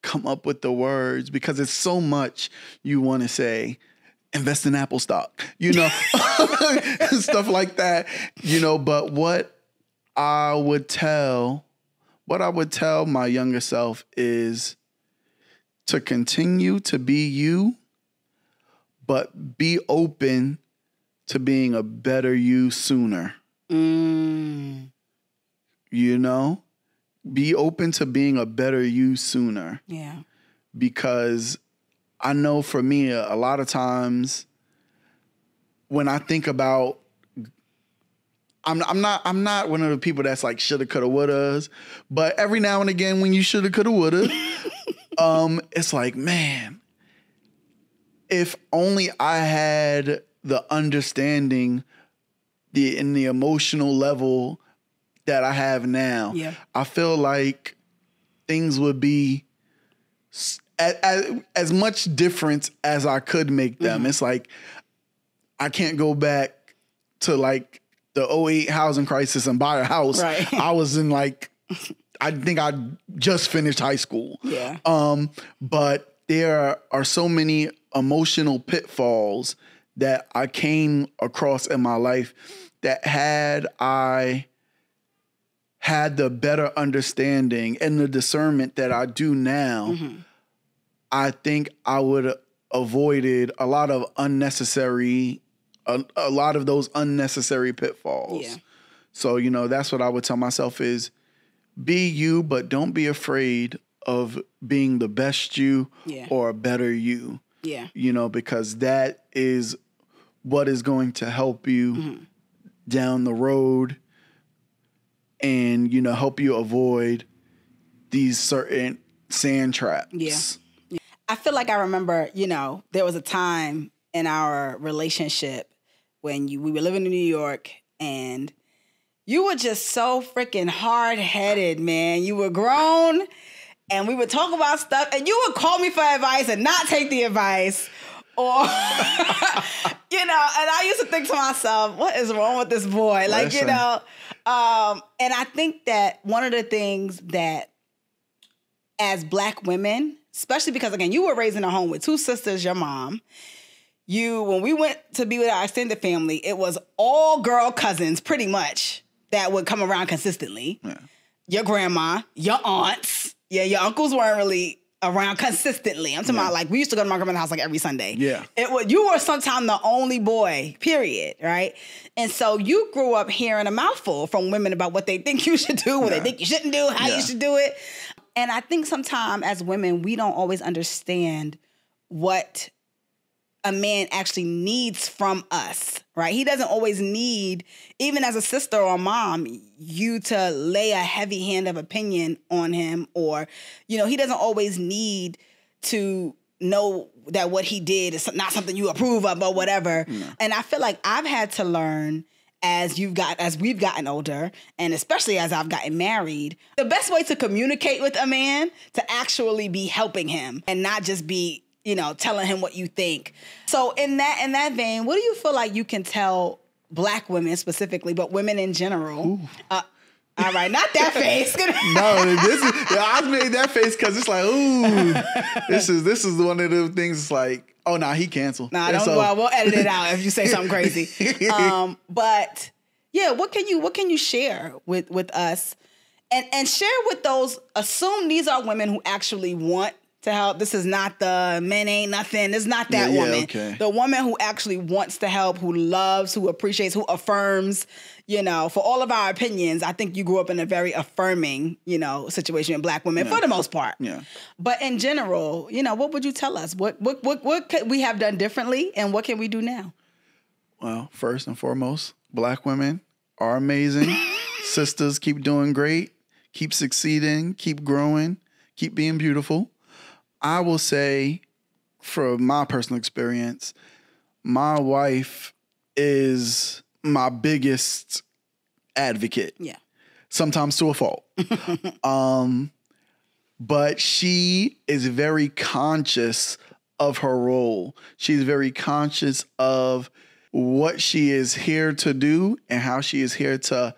come up with the words because it's so much you want to say. Invest in Apple stock, you know, stuff like that, you know. But what I would tell my younger self is to continue to be you, but be open to being a better you sooner. You know, be open to being a better you sooner. Yeah. Because I know for me, a lot of times when I think about, I'm not one of the people that's like shoulda, coulda, wouldas, but every now and again when you shoulda, coulda, woulda, it's like, man, if only I had the understanding in the emotional level that I have now. Yeah. I feel like things would be as much difference as I could make them. It's like I can't go back to like the 2008 housing crisis and buy a house. Right. I was in like, I think I just finished high school. Yeah. But there are so many emotional pitfalls that I came across in my life that had I had the better understanding and the discernment that I do now, I think I would have avoided a lot of those unnecessary pitfalls. Yeah. So, you know, that's what I would tell myself is be you, but don't be afraid of being the best you or a better you. Yeah. You know, because that is what is going to help you down the road and, you know, help you avoid these certain sand traps. Yeah. I feel like I remember, you know, there was a time in our relationship when we were living in New York and you were just so freaking hard-headed, man. You were grown and we would talk about stuff and you would call me for advice and not take the advice. Or, you know, and I used to think to myself, what is wrong with this boy? Like, listen. You know, and I think that one of the things that as Black women, especially because, again, you were raised in a home with two sisters, your mom. When we went to be with our extended family, it was all girl cousins, pretty much, that would come around consistently. Yeah. Your grandma, your aunts. Yeah, your uncles weren't really around consistently. I'm talking about, like, we used to go to my grandma's house, like, every Sunday. Yeah. You were sometimes the only boy, period, right? And so you grew up hearing a mouthful from women about what they think you should do, what they think you shouldn't do, how you should do it. And I think sometimes as women, we don't always understand what a man actually needs from us, right? He doesn't always need, even as a sister or a mom, you to lay a heavy hand of opinion on him, or, you know, he doesn't always need to know that what he did is not something you approve of or whatever. No. And I feel like I've had to learn as we've gotten older, and especially as I've gotten married, the best way to communicate with a man to actually be helping him and not just be, you know, telling him what you think. So in that vein, what do you feel like you can tell Black women specifically, but women in general? All right, not that face. No, I made that face because it's like, ooh, this is one of the things. It's like, oh, nah, he canceled. Nah, we'll edit it out if you say something crazy. But yeah, what can you share with us, and share with those? Assume these are women who actually want to help. This is not the men ain't nothing. This is not that woman. Okay. The woman who actually wants to help, who loves, who appreciates, who affirms, you know, for all of our opinions. I think you grew up in a very affirming, you know, situation with Black women for the most part. Yeah. But in general, you know, what would you tell us? What could we have done differently, and what can we do now? Well, first and foremost, Black women are amazing. Sisters, keep doing great. Keep succeeding. Keep growing. Keep being beautiful. I will say, from my personal experience, my wife is my biggest advocate. Yeah. Sometimes to a fault. But she is very conscious of her role. She's very conscious of what she is here to do and how she is here to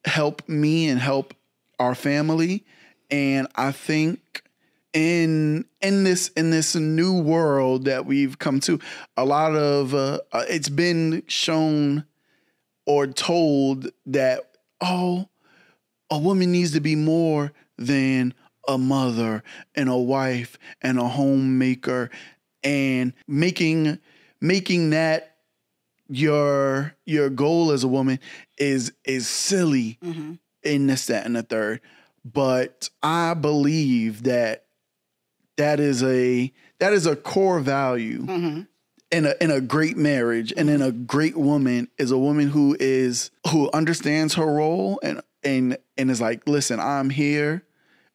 help me and help our family. And I think in this new world that we've come to, a lot of it's been shown or told that, oh, a woman needs to be more than a mother and a wife and a homemaker, and making that your goal as a woman is silly in this, that, and the third. But I believe that is a core value in a great marriage, and in a great woman is a woman who understands her role and is like, listen, I'm here.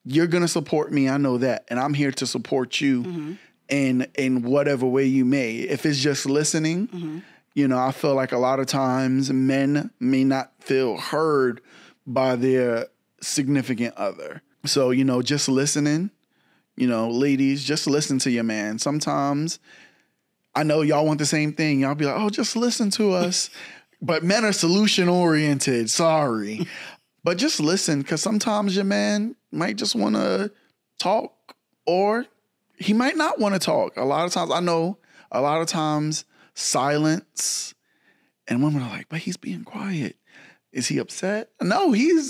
You're gonna support me. I know that, and I'm here to support you in whatever way you may. If it's just listening, you know, I feel like a lot of times men may not feel heard by their significant other. So, you know, just listening. You know, ladies, just listen to your man. Sometimes I know y'all want the same thing. Y'all be like, oh, just listen to us. But men are solution oriented. Sorry. But just listen, because sometimes your man might just want to talk, or he might not want to talk. A lot of times, I know a lot of times silence, and women are like, but he's being quiet. Is he upset? No, he's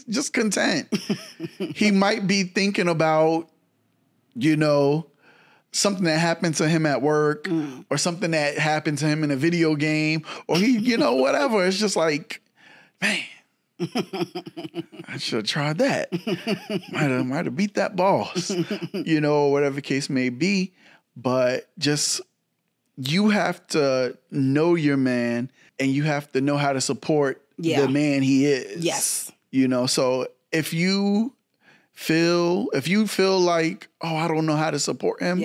just content. He might be thinking about, you know, something that happened to him at work, or something that happened to him in a video game, or he, you know, whatever. It's just like, man, I should have tried that. Might have beat that boss, you know, or whatever the case may be. But just, you have to know your man, and you have to know how to support the man he is. Yes. You know, so if you feel like, oh, I don't know how to support him,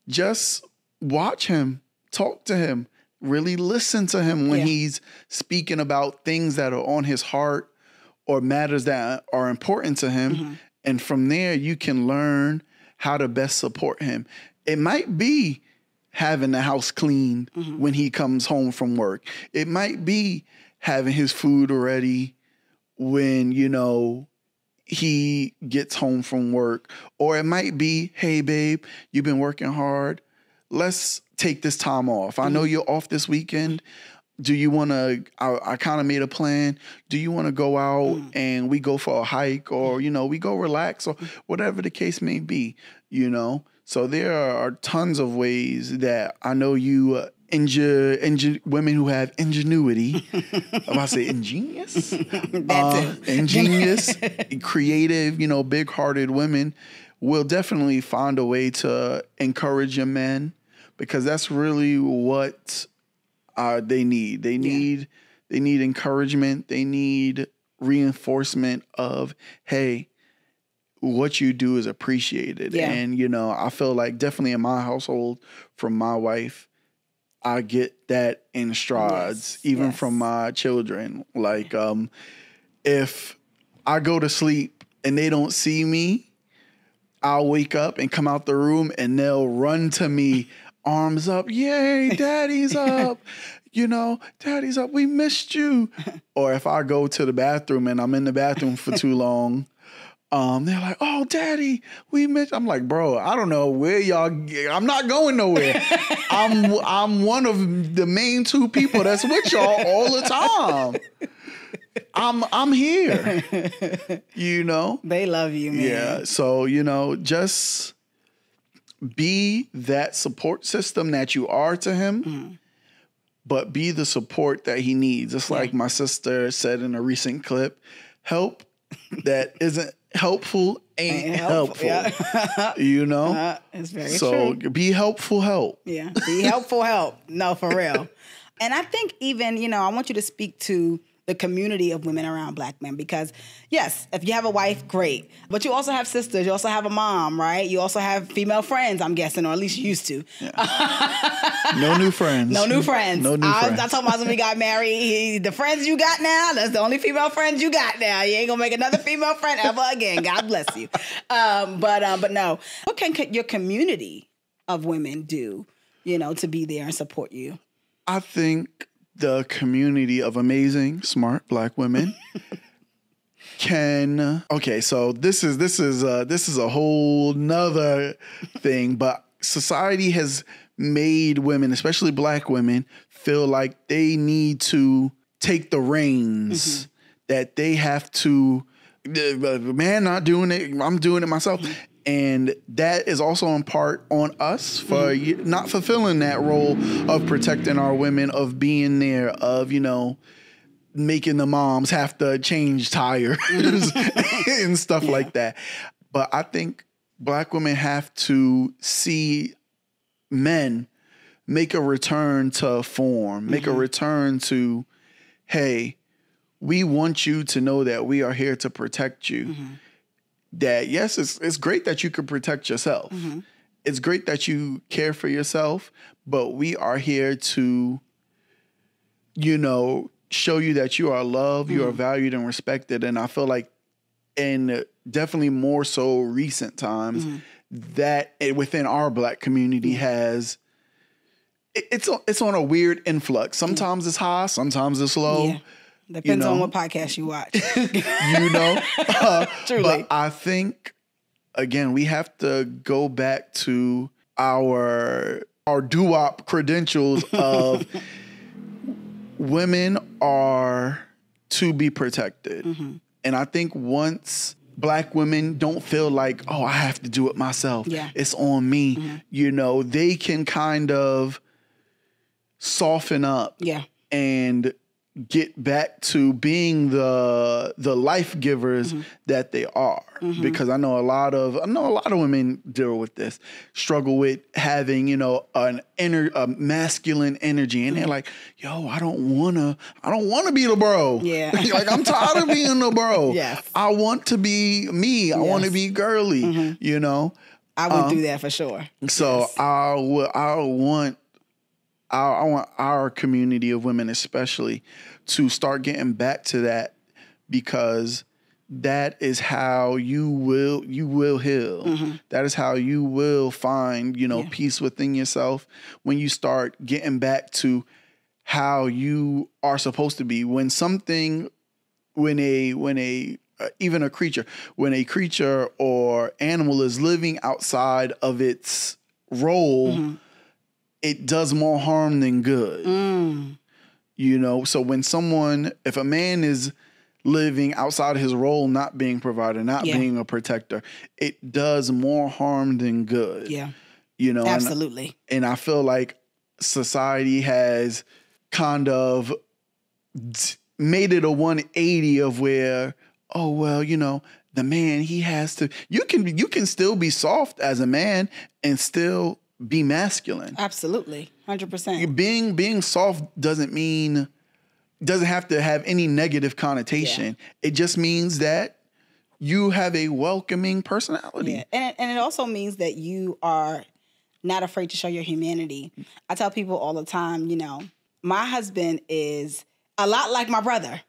just watch him, talk to him, really listen to him when he's speaking about things that are on his heart or matters that are important to him. And from there, you can learn how to best support him. It might be having the house cleaned when he comes home from work. It might be having his food ready when, you know, he gets home from work. Or it might be, hey, babe, you've been working hard. Let's take this time off. I know you're off this weekend. Do you want to, I kind of made a plan. Do you want to go out and we go for a hike, or, you know, we go relax, or whatever the case may be, you know? So there are tons of ways that I know you women who have ingenuity. I'm about to say ingenious. Ingenious, creative, you know, big-hearted women will definitely find a way to encourage your men, because that's really what they need. They need encouragement. They need reinforcement of, hey, what you do is appreciated. And, you know, I feel like definitely in my household, from my wife, I get that in strides, even from my children. Like, if I go to sleep and they don't see me, I'll wake up and come out the room and they'll run to me, arms up. Yay, daddy's up. You know, daddy's up. We missed you. Or if I go to the bathroom and I'm in the bathroom for too long, they're like, oh, daddy, we missed. I'm like, bro, I don't know where y'all, I'm not going nowhere. I'm one of the main two people that's with y'all all the time. I'm here. You know? They love you, man. Yeah. So, just be that support system that you are to him, but be the support that he needs. Just like my sister said in a recent clip, help that isn't helpful ain't helpful. Yeah. It's very true. So be helpful help. Yeah, be helpful help. No, for real. And I think even, I want you to speak to the community of women around Black men, because yes, if you have a wife, great. But you also have sisters. You also have a mom, right? You also have female friends, I'm guessing, or at least you used to. Yeah. No new friends. No new friends. No new friends. I told my husband we got married. The friends you got now, that's the only female friends you got now. You ain't gonna make another female friend ever again. God bless you. But no. What can your community of women do, to be there and support you? I think the community of amazing, smart Black women can. Okay, so this is a whole nother thing, but society has made women, especially Black women, feel like they need to take the reins. That they have to. Man, not doing it. I'm doing it myself. And that is also in part on us for not fulfilling that role of protecting our women, of being there, of, making the moms have to change tires and stuff like that. But I think Black women have to see men make a return to form, make a return to, hey, we want you to know that we are here to protect you. That yes, it's great that you can protect yourself. It's great that you care for yourself, but we are here to, show you that you are loved, you are valued and respected. And I feel like, in definitely more so recent times, that within our Black community has, it's on a weird influx. Sometimes it's high, sometimes it's low. Yeah. Depends on what podcast you watch. Truly. But I think, again, we have to go back to our doo-wop credentials of women are to be protected. And I think once Black women don't feel like, oh, I have to do it myself. Yeah. It's on me. They can kind of soften up. Yeah. And get back to being the life givers that they are, because I know a lot of women deal with this, struggle with having a masculine energy, and they're like, yo, I don't wanna be the bro. Yeah, like I'm tired of being the bro. Yes, I want to be me. I want to be girly. I would do that for sure. So yes. I want our community of women especially to start getting back to that, because that is how you will heal. That is how you will find, peace within yourself, when you start getting back to how you are supposed to be. When a creature or animal is living outside of its role, it does more harm than good. So if a man is living outside of his role, not being provider, not being a protector, it does more harm than good. Yeah. Absolutely. And I feel like society has kind of made it a 180 of where, oh, well, the man, he has to, you can still be soft as a man and still be masculine. Absolutely. 100%. Being soft doesn't have to have any negative connotation. Yeah. It just means that you have a welcoming personality. Yeah. And it also means that you are not afraid to show your humanity. I tell people all the time, my husband is a lot like my brother.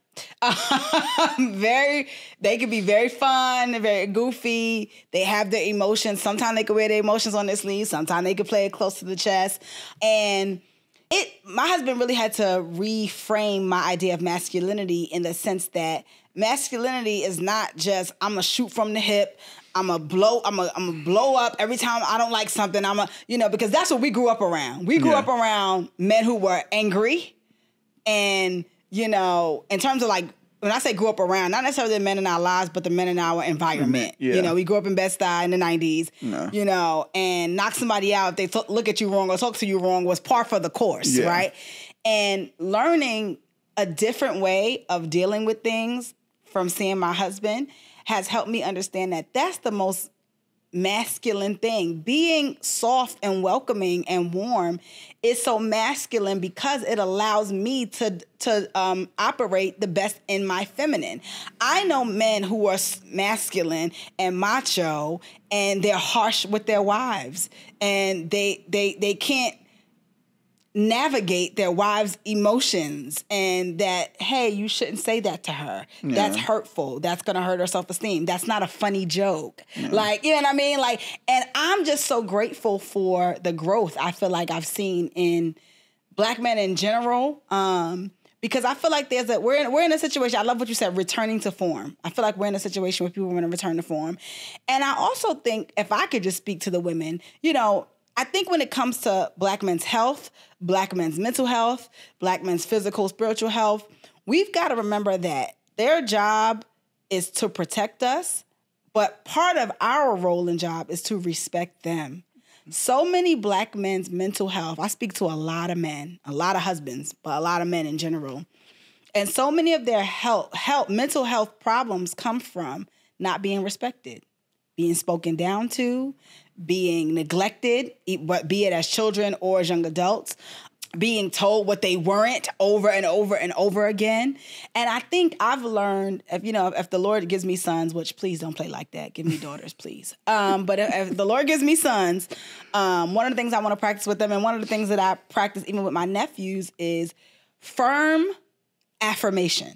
They can be very fun, very goofy. They have their emotions. Sometimes they can wear their emotions on their sleeves. Sometimes they can play it close to the chest. And my husband really had to reframe my idea of masculinity, in the sense that masculinity is not just, I'm gonna shoot from the hip, I'm gonna blow up every time I don't like something. Because that's what we grew up around. We grew up around men who were angry, and in terms of like when I say grew up around, not necessarily the men in our lives, but the men in our environment. Yeah. You know, we grew up in Bed-Stuy in the 90s, you know, and knock somebody out if they look at you wrong or talk to you wrong was par for the course, right? And learning a different way of dealing with things from seeing my husband has helped me understand that that's the most masculine thing. Being soft and welcoming and warm is so masculine because it allows me to operate the best in my feminine. I know men who are masculine and macho and they're harsh with their wives and they can't navigate their wives' emotions and that, hey, you shouldn't say that to her. Yeah. That's hurtful. That's going to hurt her self-esteem. That's not a funny joke. Yeah. Like, you know what I mean? Like, and I'm just so grateful for the growth I feel like I've seen in Black men in general. Because I feel like we're in a situation, I love what you said, returning to form. I feel like we're in a situation where people want to return to form. And I also think, if I could just speak to the women, you know, I think when it comes to Black men's health, Black men's mental health, Black men's physical, spiritual health, we've got to remember that their job is to protect us, but part of our role and job is to respect them. So many Black men's mental health, I speak to a lot of men, a lot of husbands, but a lot of men in general. And so many of their mental health problems come from not being respected, being spoken down to, being neglected, be it as children or as young adults, being told what they weren't over and over and over again. And I think I've learned, if the Lord gives me sons, which please don't play like that. Give me daughters, please. But if the Lord gives me sons, one of the things I want to practice with them, and one of the things that I practice even with my nephews, is firm affirmation.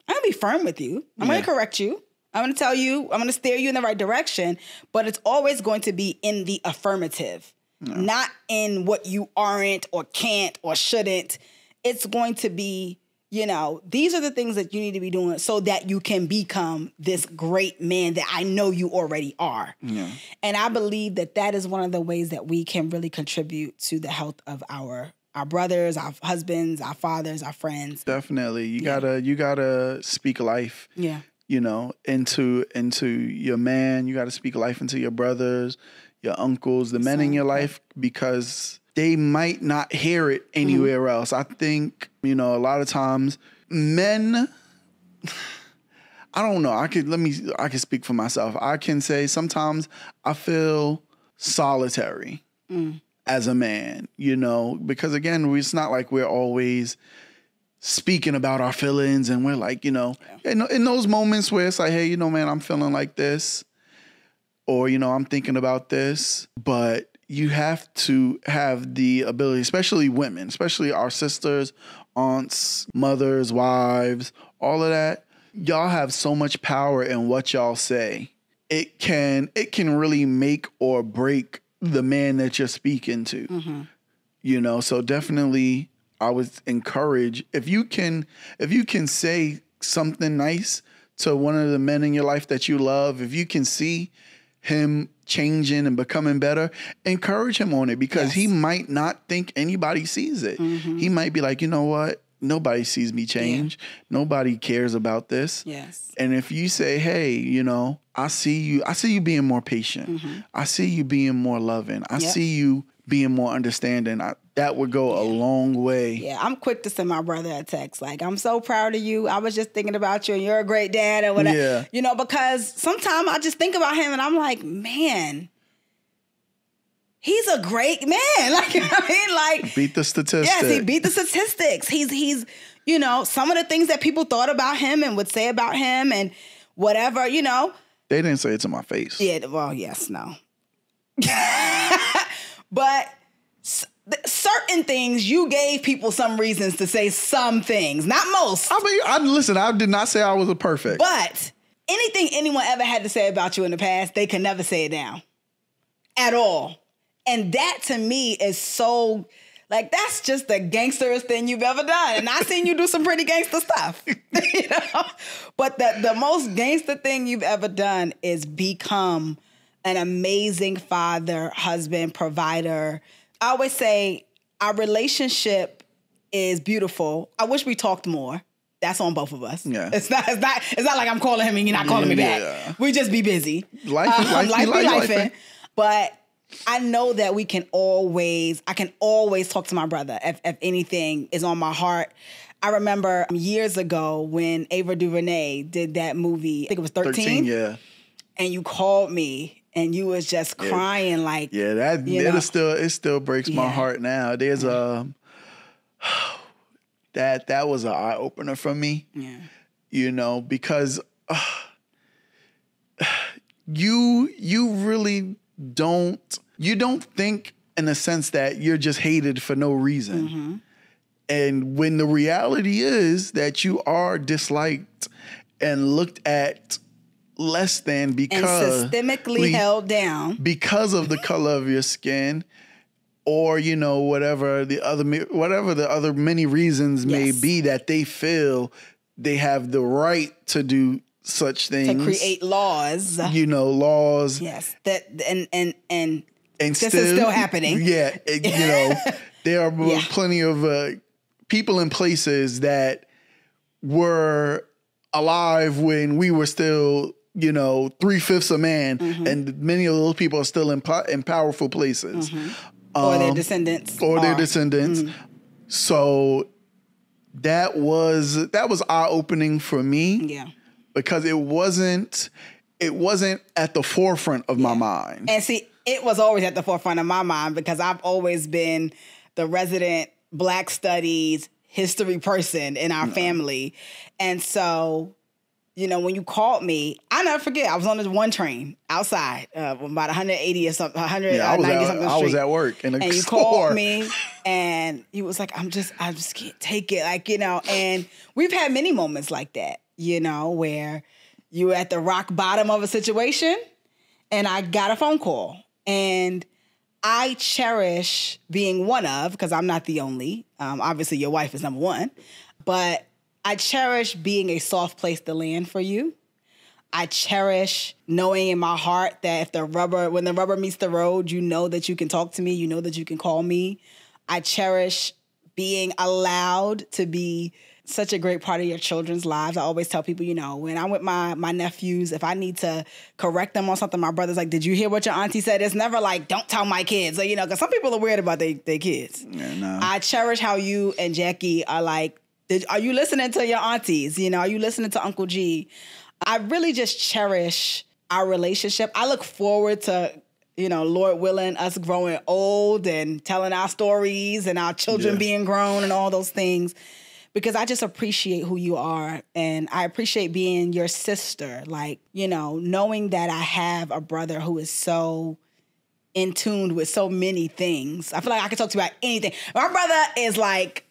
I'm going to be firm with you. I'm going to correct you. I'm going to tell you, I'm going to steer you in the right direction, but it's always going to be in the affirmative, not in what you aren't or can't or shouldn't. It's going to be, these are the things that you need to be doing so that you can become this great man that I know you already are. Yeah. And I believe that is one of the ways that we can really contribute to the health of our brothers, our husbands, our fathers, our friends. Definitely. You gotta speak life. Yeah. Into your man. You got to speak life into your brothers, your uncles, the men in your life, because they might not hear it anywhere else. I think, a lot of times men, I don't know. I can speak for myself. I can say sometimes I feel solitary as a man, because again, it's not like we're always speaking about our feelings, and we're like, in those moments where it's like, hey, man, I'm feeling like this, or, I'm thinking about this, but you have to have the ability, especially women, especially our sisters, aunts, mothers, wives, all of that. Y'all have so much power in what y'all say. It can really make or break the man that you're speaking to, so definitely I would encourage, if you can say something nice to one of the men in your life that you love, if you can see him changing and becoming better, encourage him on it, because he might not think anybody sees it. He might be like, you know what? Nobody sees me change. Yeah. Nobody cares about this. Yes. And if you say, hey, I see you being more patient. I see you being more loving. I see you being more understanding. That would go a long way. Yeah, I'm quick to send my brother a text like, I'm so proud of you. I was just thinking about you and you're a great dad or whatever. Yeah. Because sometimes I just think about him and I'm like, man, he's a great man. Like, beat the statistics. Yes, he beat the statistics. He's some of the things that people thought about him and would say about him and whatever, They didn't say it to my face. Yeah, well, yes, no. But certain things, you gave people some reasons to say some things, not most. Listen, I did not say I was a perfect. But anything anyone ever had to say about you in the past, they can never say it now. At all. And that to me is so, that's just the gangsterest thing you've ever done. And I've seen you do some pretty gangster stuff. But the most gangster thing you've ever done is become an amazing father, husband, provider. I always say our relationship is beautiful. I wish we talked more. that's on both of us. Yeah. It's not like I'm calling him and you're not calling me back. Yeah. We just be busy. Life be lifing. But I know that I can always talk to my brother if anything is on my heart. I remember years ago when Ava DuVernay did that movie, I think it was 13. Yeah. And you called me and you was just crying like. Yeah, it still breaks my heart now. There's that was an eye opener for me. Yeah. You know, because you really don't think in a sense that you're just hated for no reason. Mm-hmm. And when the reality is that you are disliked and looked at less than because and systemically held down because of the color of your skin, or whatever the other many reasons may be that they feel they have the right to do such things, to create laws. Laws. Yes, that and this still, is still happening. Yeah, there are plenty of people in places that were alive when we were still 3/5 a man, mm-hmm. and many of those people are still in powerful places. Mm-hmm. Or their descendants. Mm-hmm. So that was eye-opening for me. Yeah. Because it wasn't at the forefront of my mind. And see, it was always at the forefront of my mind because I've always been the resident Black studies history person in our family. And so, when you called me, I never forget, I was on this one train outside, about 180 or something, 190 something street. I was at work in a store. And you called me and you was like, I just can't take it. And we've had many moments like that, where you were at the rock bottom of a situation and I got a phone call. And I cherish being one of, because I'm not the only, obviously your wife is number one, but I cherish being a soft place to land for you. I cherish knowing in my heart that when the rubber meets the road, you know that you can talk to me, you know that you can call me. I cherish being allowed to be such a great part of your children's lives. I always tell people, when I'm with my nephews, if I need to correct them on something, my brother's like, did you hear what your auntie said? It's never like, don't tell my kids. Because some people are weird about their kids. Yeah, no. I cherish how you and Jackie are like, are you listening to your aunties? Are you listening to Uncle G? I really just cherish our relationship. I look forward to, Lord willing, us growing old and telling our stories and our children being grown and all those things. Because I just appreciate who you are. And I appreciate being your sister. Like, knowing that I have a brother who is so in tune with so many things. I feel like I can talk to you about anything. My brother is like,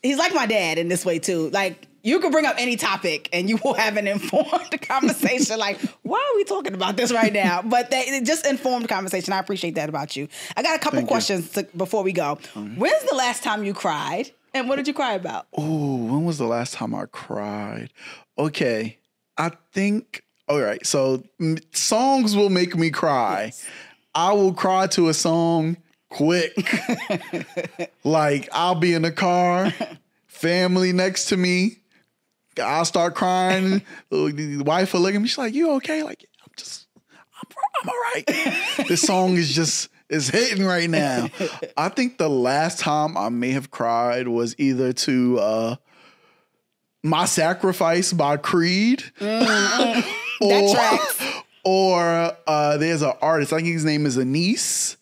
he's like my dad in this way too. Like, you could bring up any topic and you will have an informed conversation. Like, why are we talking about this right now? But just informed conversation. I appreciate that about you. I got a couple questions before we go. Mm-hmm. When's the last time you cried? And what did you cry about? Oh, when was the last time I cried? Okay. I think, all right. So songs will make me cry. Yes. I will cry to a song quick. Like, I'll be in the car, family next to me. I'll start crying. The wife will look at me. She's like, you okay? Like, I'm all right. This song is hitting right now. I think the last time I may have cried was either to My Sacrifice by Creed. That tracks. Or there's an artist, I think his name is Anise,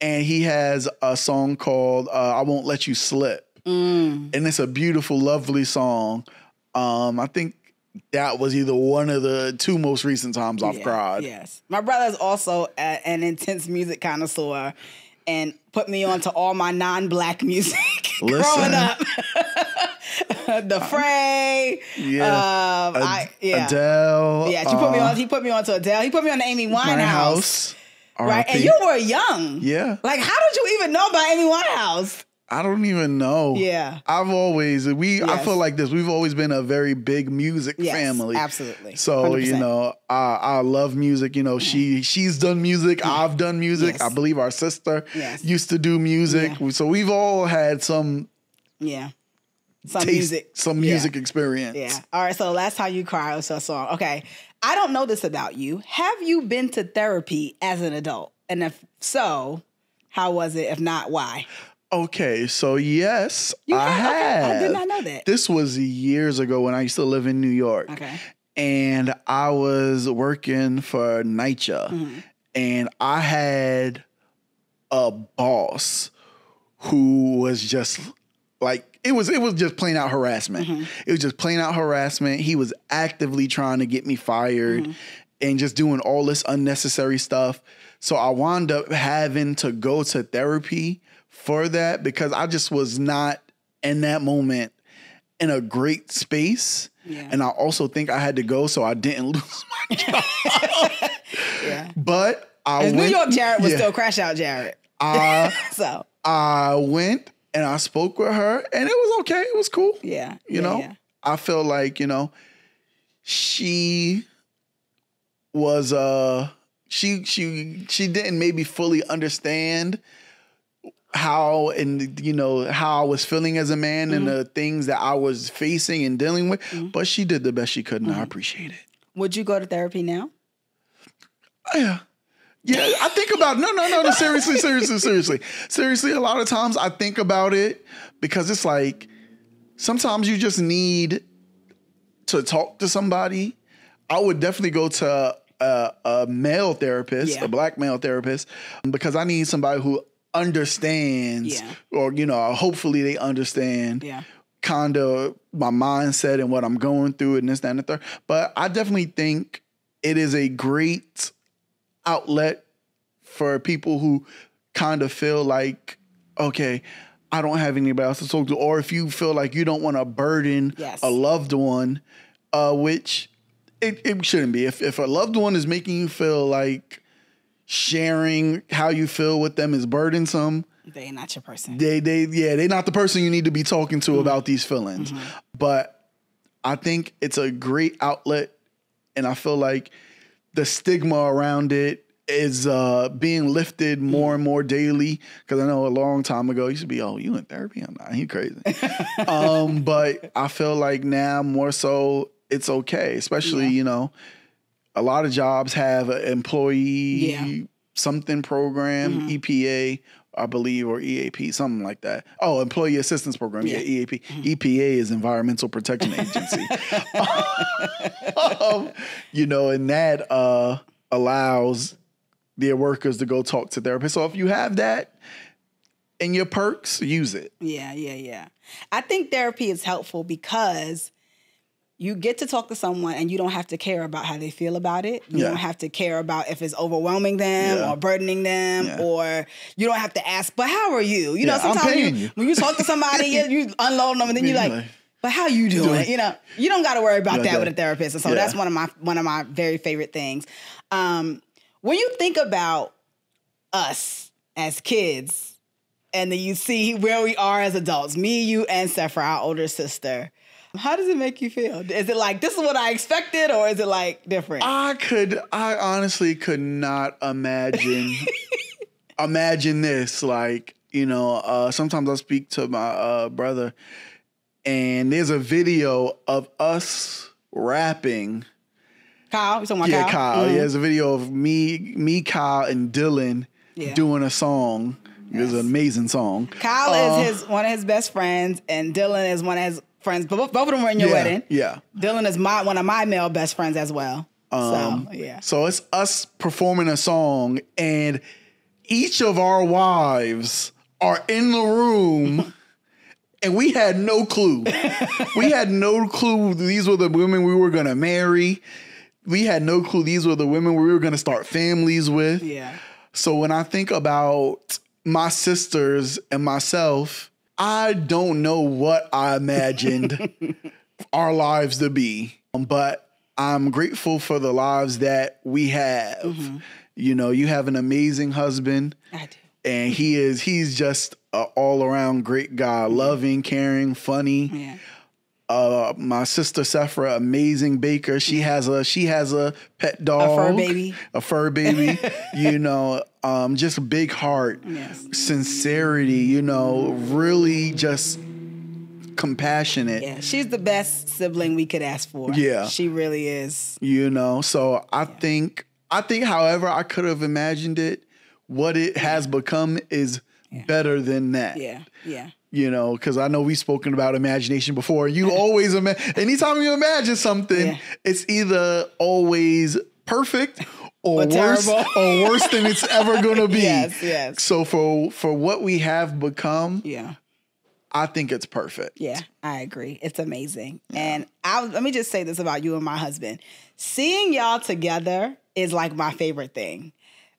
and he has a song called I Won't Let You Slip. And it's a beautiful, lovely song. I think that was either one of the two most recent times I've cried. Yes. My brother's also an intense music connoisseur and put me on to all my non-Black music growing up. The Fray. Yeah. Adele. Yeah, he put me on to Adele. He put me on to Amy Winehouse. Right? And you were young. Yeah. Like, how did you even know about Amy Winehouse? I don't even know. Yeah. I feel like this. We've always been a very big music family. Absolutely. So, 100%. I love music. She's done music. I've done music. Yes. I believe our sister used to do music. Yeah. So we've all had some some music experience. Yeah. All right. So the last time you cried was a song. Okay. I don't know this about you. Have you been to therapy as an adult? And if so, how was it? If not, why? Okay, so yes, I have. Okay. I did not know that. This was years ago when I used to live in New York. Okay. And I was working for NYCHA. And I had a boss who was just like, it was just plain out harassment. It was just plain out harassment. He was actively trying to get me fired and just doing all this unnecessary stuff. So I wound up having to go to therapy for that because I just was not in that moment in a great space. Yeah. And I also think I had to go so I didn't lose my job. But New York Jared was still crash out Jared. So I went and I spoke with her and it was okay. It was cool. Yeah. You know, I feel like, she was, she didn't maybe fully understand how I was feeling as a man and the things that I was facing and dealing with, but she did the best she could and I appreciate it. Would you go to therapy now? Yeah. Yeah, I think about no. Seriously. A lot of times I think about it because it's like sometimes you just need to talk to somebody. I would definitely go to a male therapist, a black male therapist, because I need somebody who understands, or hopefully they understand. Kind of my mindset and what I'm going through and this, that, and the third. But I definitely think it is a great outlet for people who kind of feel like, okay, I don't have anybody else to talk to. Or if you feel like you don't want to burden a loved one, which it shouldn't be. If a loved one is making you feel like sharing how you feel with them is burdensome, they're not your person. They're not the person you need to be talking to about these feelings. But I think it's a great outlet, and I feel like the stigma around it is being lifted more and more daily. Because I know a long time ago it used to be, oh, you in therapy? I'm not. You crazy. But I feel like now more so it's okay, especially a lot of jobs have an employee something program, EPA, I believe, or EAP, something like that. Oh, Employee Assistance Program, EAP. EPA is Environmental Protection Agency. And that allows their workers to go talk to therapists. So if you have that in your perks, use it. Yeah. I think therapy is helpful because you get to talk to someone and you don't have to care about how they feel about it. You don't have to care about if it's overwhelming them or burdening them, or you don't have to ask, but how are you? Sometimes when you talk to somebody, you unload them and then you're like, but how you doing? You don't got to worry about that with a therapist. And so that's one of my very favorite things. When you think about us as kids and then you see where we are as adults, me, you, and Sephra, our older sister, how does it make you feel? Is it like, this is what I expected, or is it like different? I honestly could not imagine this. Like, sometimes I speak to my brother and there's a video of us rapping. Kyle? You talking about Kyle? Kyle. Mm-hmm. Yeah, there's a video of me, Kyle, and Dylan doing a song. It was an amazing song. Kyle is one of his best friends, and Dylan is one of his friends. But both of them were in your wedding. Yeah. Dylan is one of my male best friends as well. So it's us performing a song, and each of our wives are in the room. And we had no clue. We had no clue these were the women we were going to marry. We had no clue these were the women we were going to start families with. Yeah. So when I think about my sisters and myself, I don't know what I imagined our lives to be. But I'm grateful for the lives that we have. Mm-hmm. You have an amazing husband. I do. And he's just an all-around great guy, loving, caring, funny. Yeah. My sister Sephra, amazing baker. She has a pet dog, a fur baby. Just a big heart, sincerity. Really just compassionate. Yeah, she's the best sibling we could ask for. Yeah. She really is. You know, so I think however I could have imagined it, what it has become is better than that. Yeah, yeah. You know, because I know we've spoken about imagination before. You always anytime you imagine something, it's either always perfect or worse than it's ever gonna be. Yes. So for what we have become, I think it's perfect. Yeah, I agree. It's amazing. And let me just say this about you and my husband. Seeing y'all together is like my favorite thing.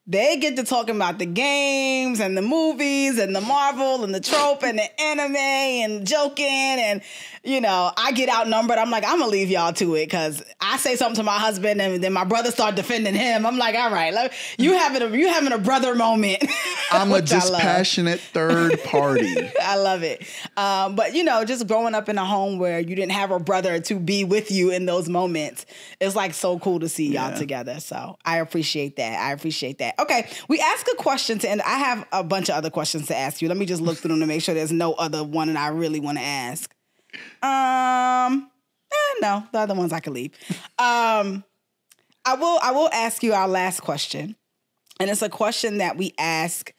They get to talking about the games and the movies and the Marvel and the trope and the anime and joking. And, you know, I get outnumbered. I'm like, I'm going to leave y'all to it because I say something to my husband and then my brother start defending him. I'm like, all right, you having a brother moment. I'm a dispassionate third party. I love it. But, you know, just growing up in a home where you didn't have a brother to be with you in those moments, it's like so cool to see y'all together. So I appreciate that. Okay, we ask a question to end. I have a bunch of other questions to ask you. Let me just look through them to make sure there's no other one that I really want to ask. No, the other ones I can leave. I will ask you our last question. And it's a question that we ask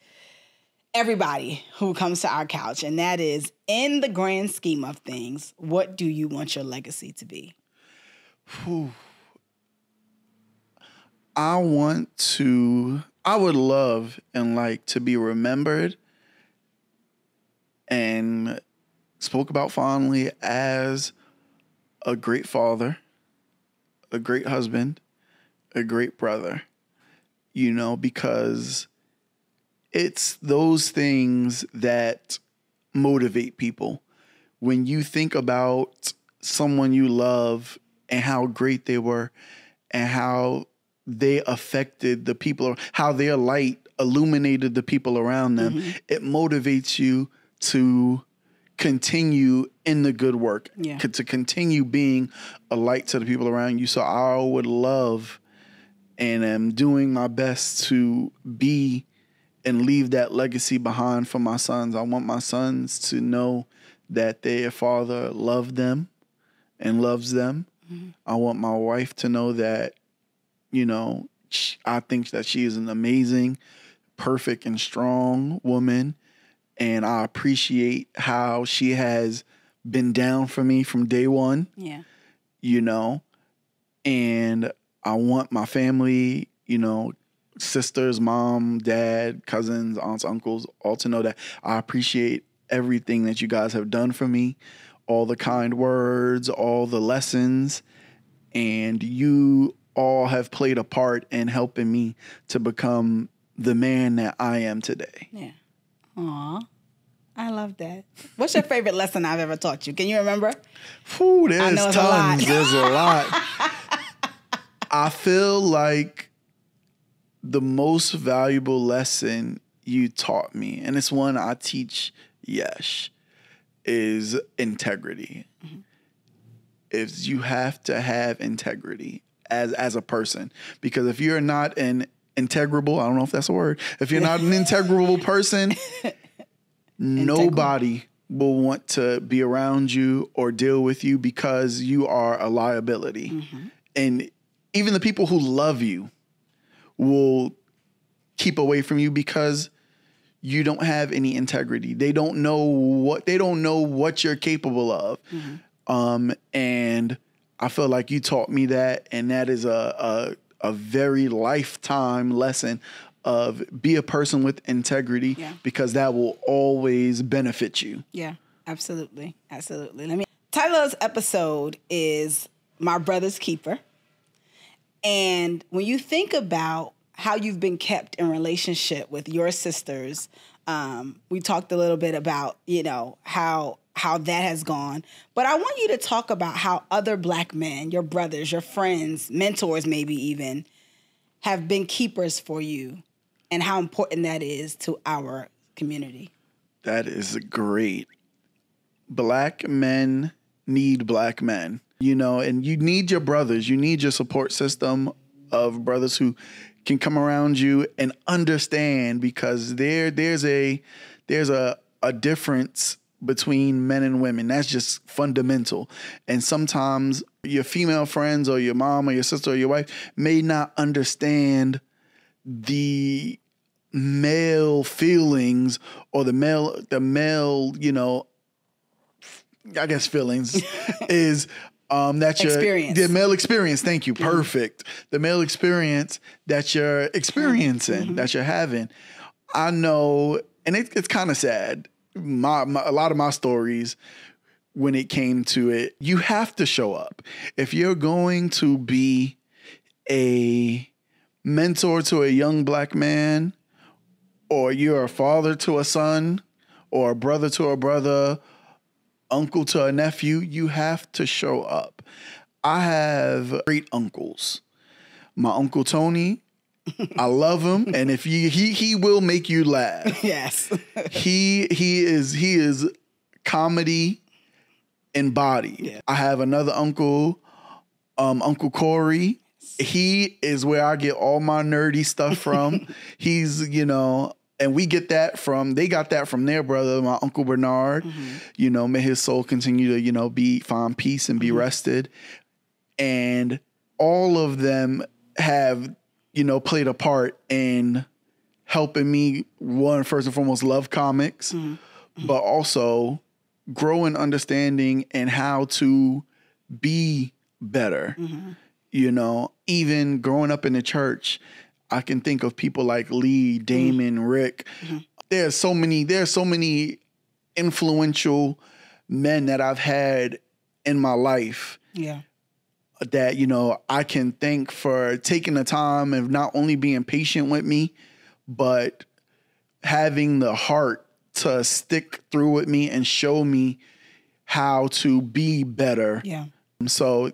everybody who comes to our couch. And that is, in the grand scheme of things, what do you want your legacy to be? I would love and like to be remembered and spoke about fondly as a great father, a great husband, a great brother, you know, because it's those things that motivate people. When you think about someone you love and how great they were and how they affected the people, how their light illuminated the people around them, it motivates you to continue in the good work, to continue being a light to the people around you. So I would love and am doing my best to be and leave that legacy behind for my sons. I want my sons to know that their father loved them and loves them. I want my wife to know that, you know, I think that she is an amazing, perfect, and strong woman. And I appreciate how she has been down for me from day one. Yeah. You know, and I want my family, you know, sisters, mom, dad, cousins, aunts, uncles, all to know that I appreciate everything that you guys have done for me, all the kind words, all the lessons, and you all have played a part in helping me to become the man that I am today. Yeah. Aw. I love that. What's your favorite lesson I've ever taught you? Can you remember? There's tons. There's a lot. I feel like the most valuable lesson you taught me, and it's one I teach Yesh, is integrity. Is you have to have integrity as a person. Because if you're not an integrable, I don't know if that's a word, if you're not an integrable person, nobody will want to be around you or deal with you because you are a liability. And even the people who love you will keep away from you because you don't have any integrity. They don't know what you're capable of. And I feel like you taught me that, and that is a very lifetime lesson of be a person with integrity, because that will always benefit you. Yeah, absolutely. Tyler's episode is My Brother's Keeper. And when you think about how you've been kept in relationship with your sisters, we talked a little bit about, you know, how that has gone. But I want you to talk about how other Black men, your brothers, your friends, mentors maybe even, have been keepers for you and how important that is to our community. That is great. Black men need Black men, you know, and you need your brothers. You need your support system of brothers who can come around you and understand, because there's a difference between men and women. That's just fundamental. And sometimes your female friends or your mom or your sister or your wife may not understand the male feelings or the male, you know, I guess feelings is that experience. The male experience. Thank you. Perfect. The male experience that you're experiencing, that you're having. I know, and it's kind of sad. A lot of my stories, when it came to it, you have to show up. If you're going to be a mentor to a young black man, or you're a father to a son, or a brother to a brother, uncle to a nephew, you have to show up. I have great uncles. My Uncle Tony, I love him, and if he will make you laugh. Yes. he is comedy embodied. Yeah. I have another uncle, Uncle Corey. He is where I get all my nerdy stuff from. He's, you know, and they got that from their brother, my Uncle Bernard. You know, may his soul continue to, you know, find peace and be rested. And all of them have, you know, played a part in helping me, first and foremost, love comics, but also grow in understanding and how to be better. You know, even growing up in the church, I can think of people like Lee, Damon, Rick. There's so many influential men that I've had in my life. Yeah. That, you know, I can thank for taking the time of not only being patient with me, but having the heart to stick through with me and show me how to be better. Yeah. So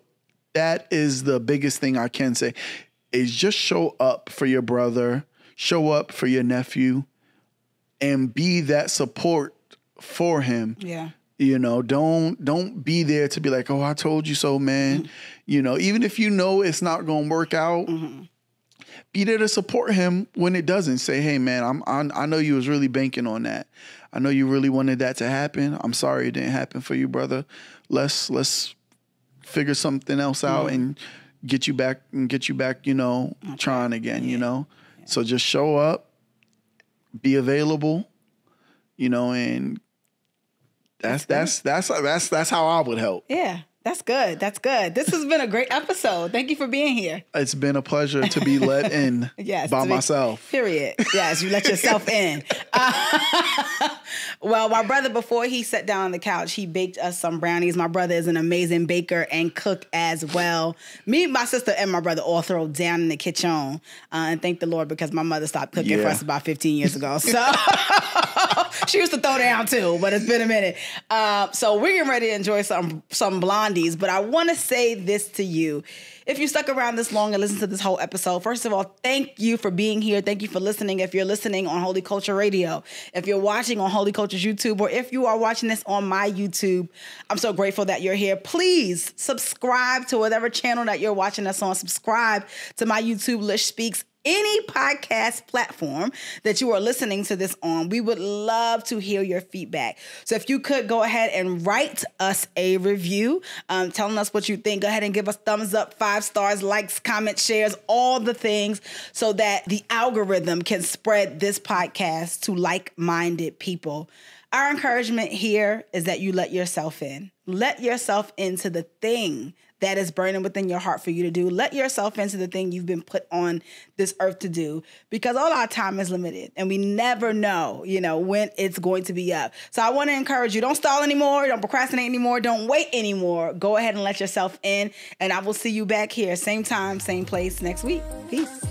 that is the biggest thing I can say, is just show up for your brother, show up for your nephew, and be that support for him. Yeah. You know, don't be there to be like, oh, I told you so, man. You know, even if you know it's not going to work out, be there to support him when it doesn't. Say, hey, man, I know you was really banking on that. I know you really wanted that to happen. I'm sorry it didn't happen for you, brother. Let's figure something else out and get you back, you know, trying again, you know. Yeah. So just show up, be available, you know, and that's how I would help. Yeah. That's good. That's good. This has been a great episode. Thank you for being here. It's been a pleasure to be let in by myself. Period. Yes, you let yourself in. Well, my brother, before he sat down on the couch, he baked us some brownies. My brother is an amazing baker and cook as well. Me, my sister, and my brother all throw down in the kitchen. And thank the Lord, because my mother stopped cooking for us about 15 years ago. So she used to throw down too, but it's been a minute. So we're getting ready to enjoy some blondie. But I want to say this to you. If you stuck around this long and listened to this whole episode, first of all, thank you for being here. Thank you for listening. If you're listening on Holy Culture Radio, if you're watching on Holy Culture's YouTube, or if you are watching this on my YouTube, I'm so grateful that you're here. Please subscribe to whatever channel that you're watching us on. Subscribe to my YouTube, Lish Speaks. Any podcast platform that you are listening to this on, we would love to hear your feedback. So if you could go ahead and write us a review, telling us what you think. Go ahead and give us thumbs up, 5 stars, likes, comments, shares, all the things, so that the algorithm can spread this podcast to like-minded people. Our encouragement here is that you let yourself in. Let yourself into the thing that is burning within your heart for you to do. Let yourself into the thing you've been put on this earth to do, because all our time is limited and we never know, you know, when it's going to be up. So I want to encourage you, don't stall anymore. Don't procrastinate anymore. Don't wait anymore. Go ahead and let yourself in, and I will see you back here. Same time, same place next week. Peace.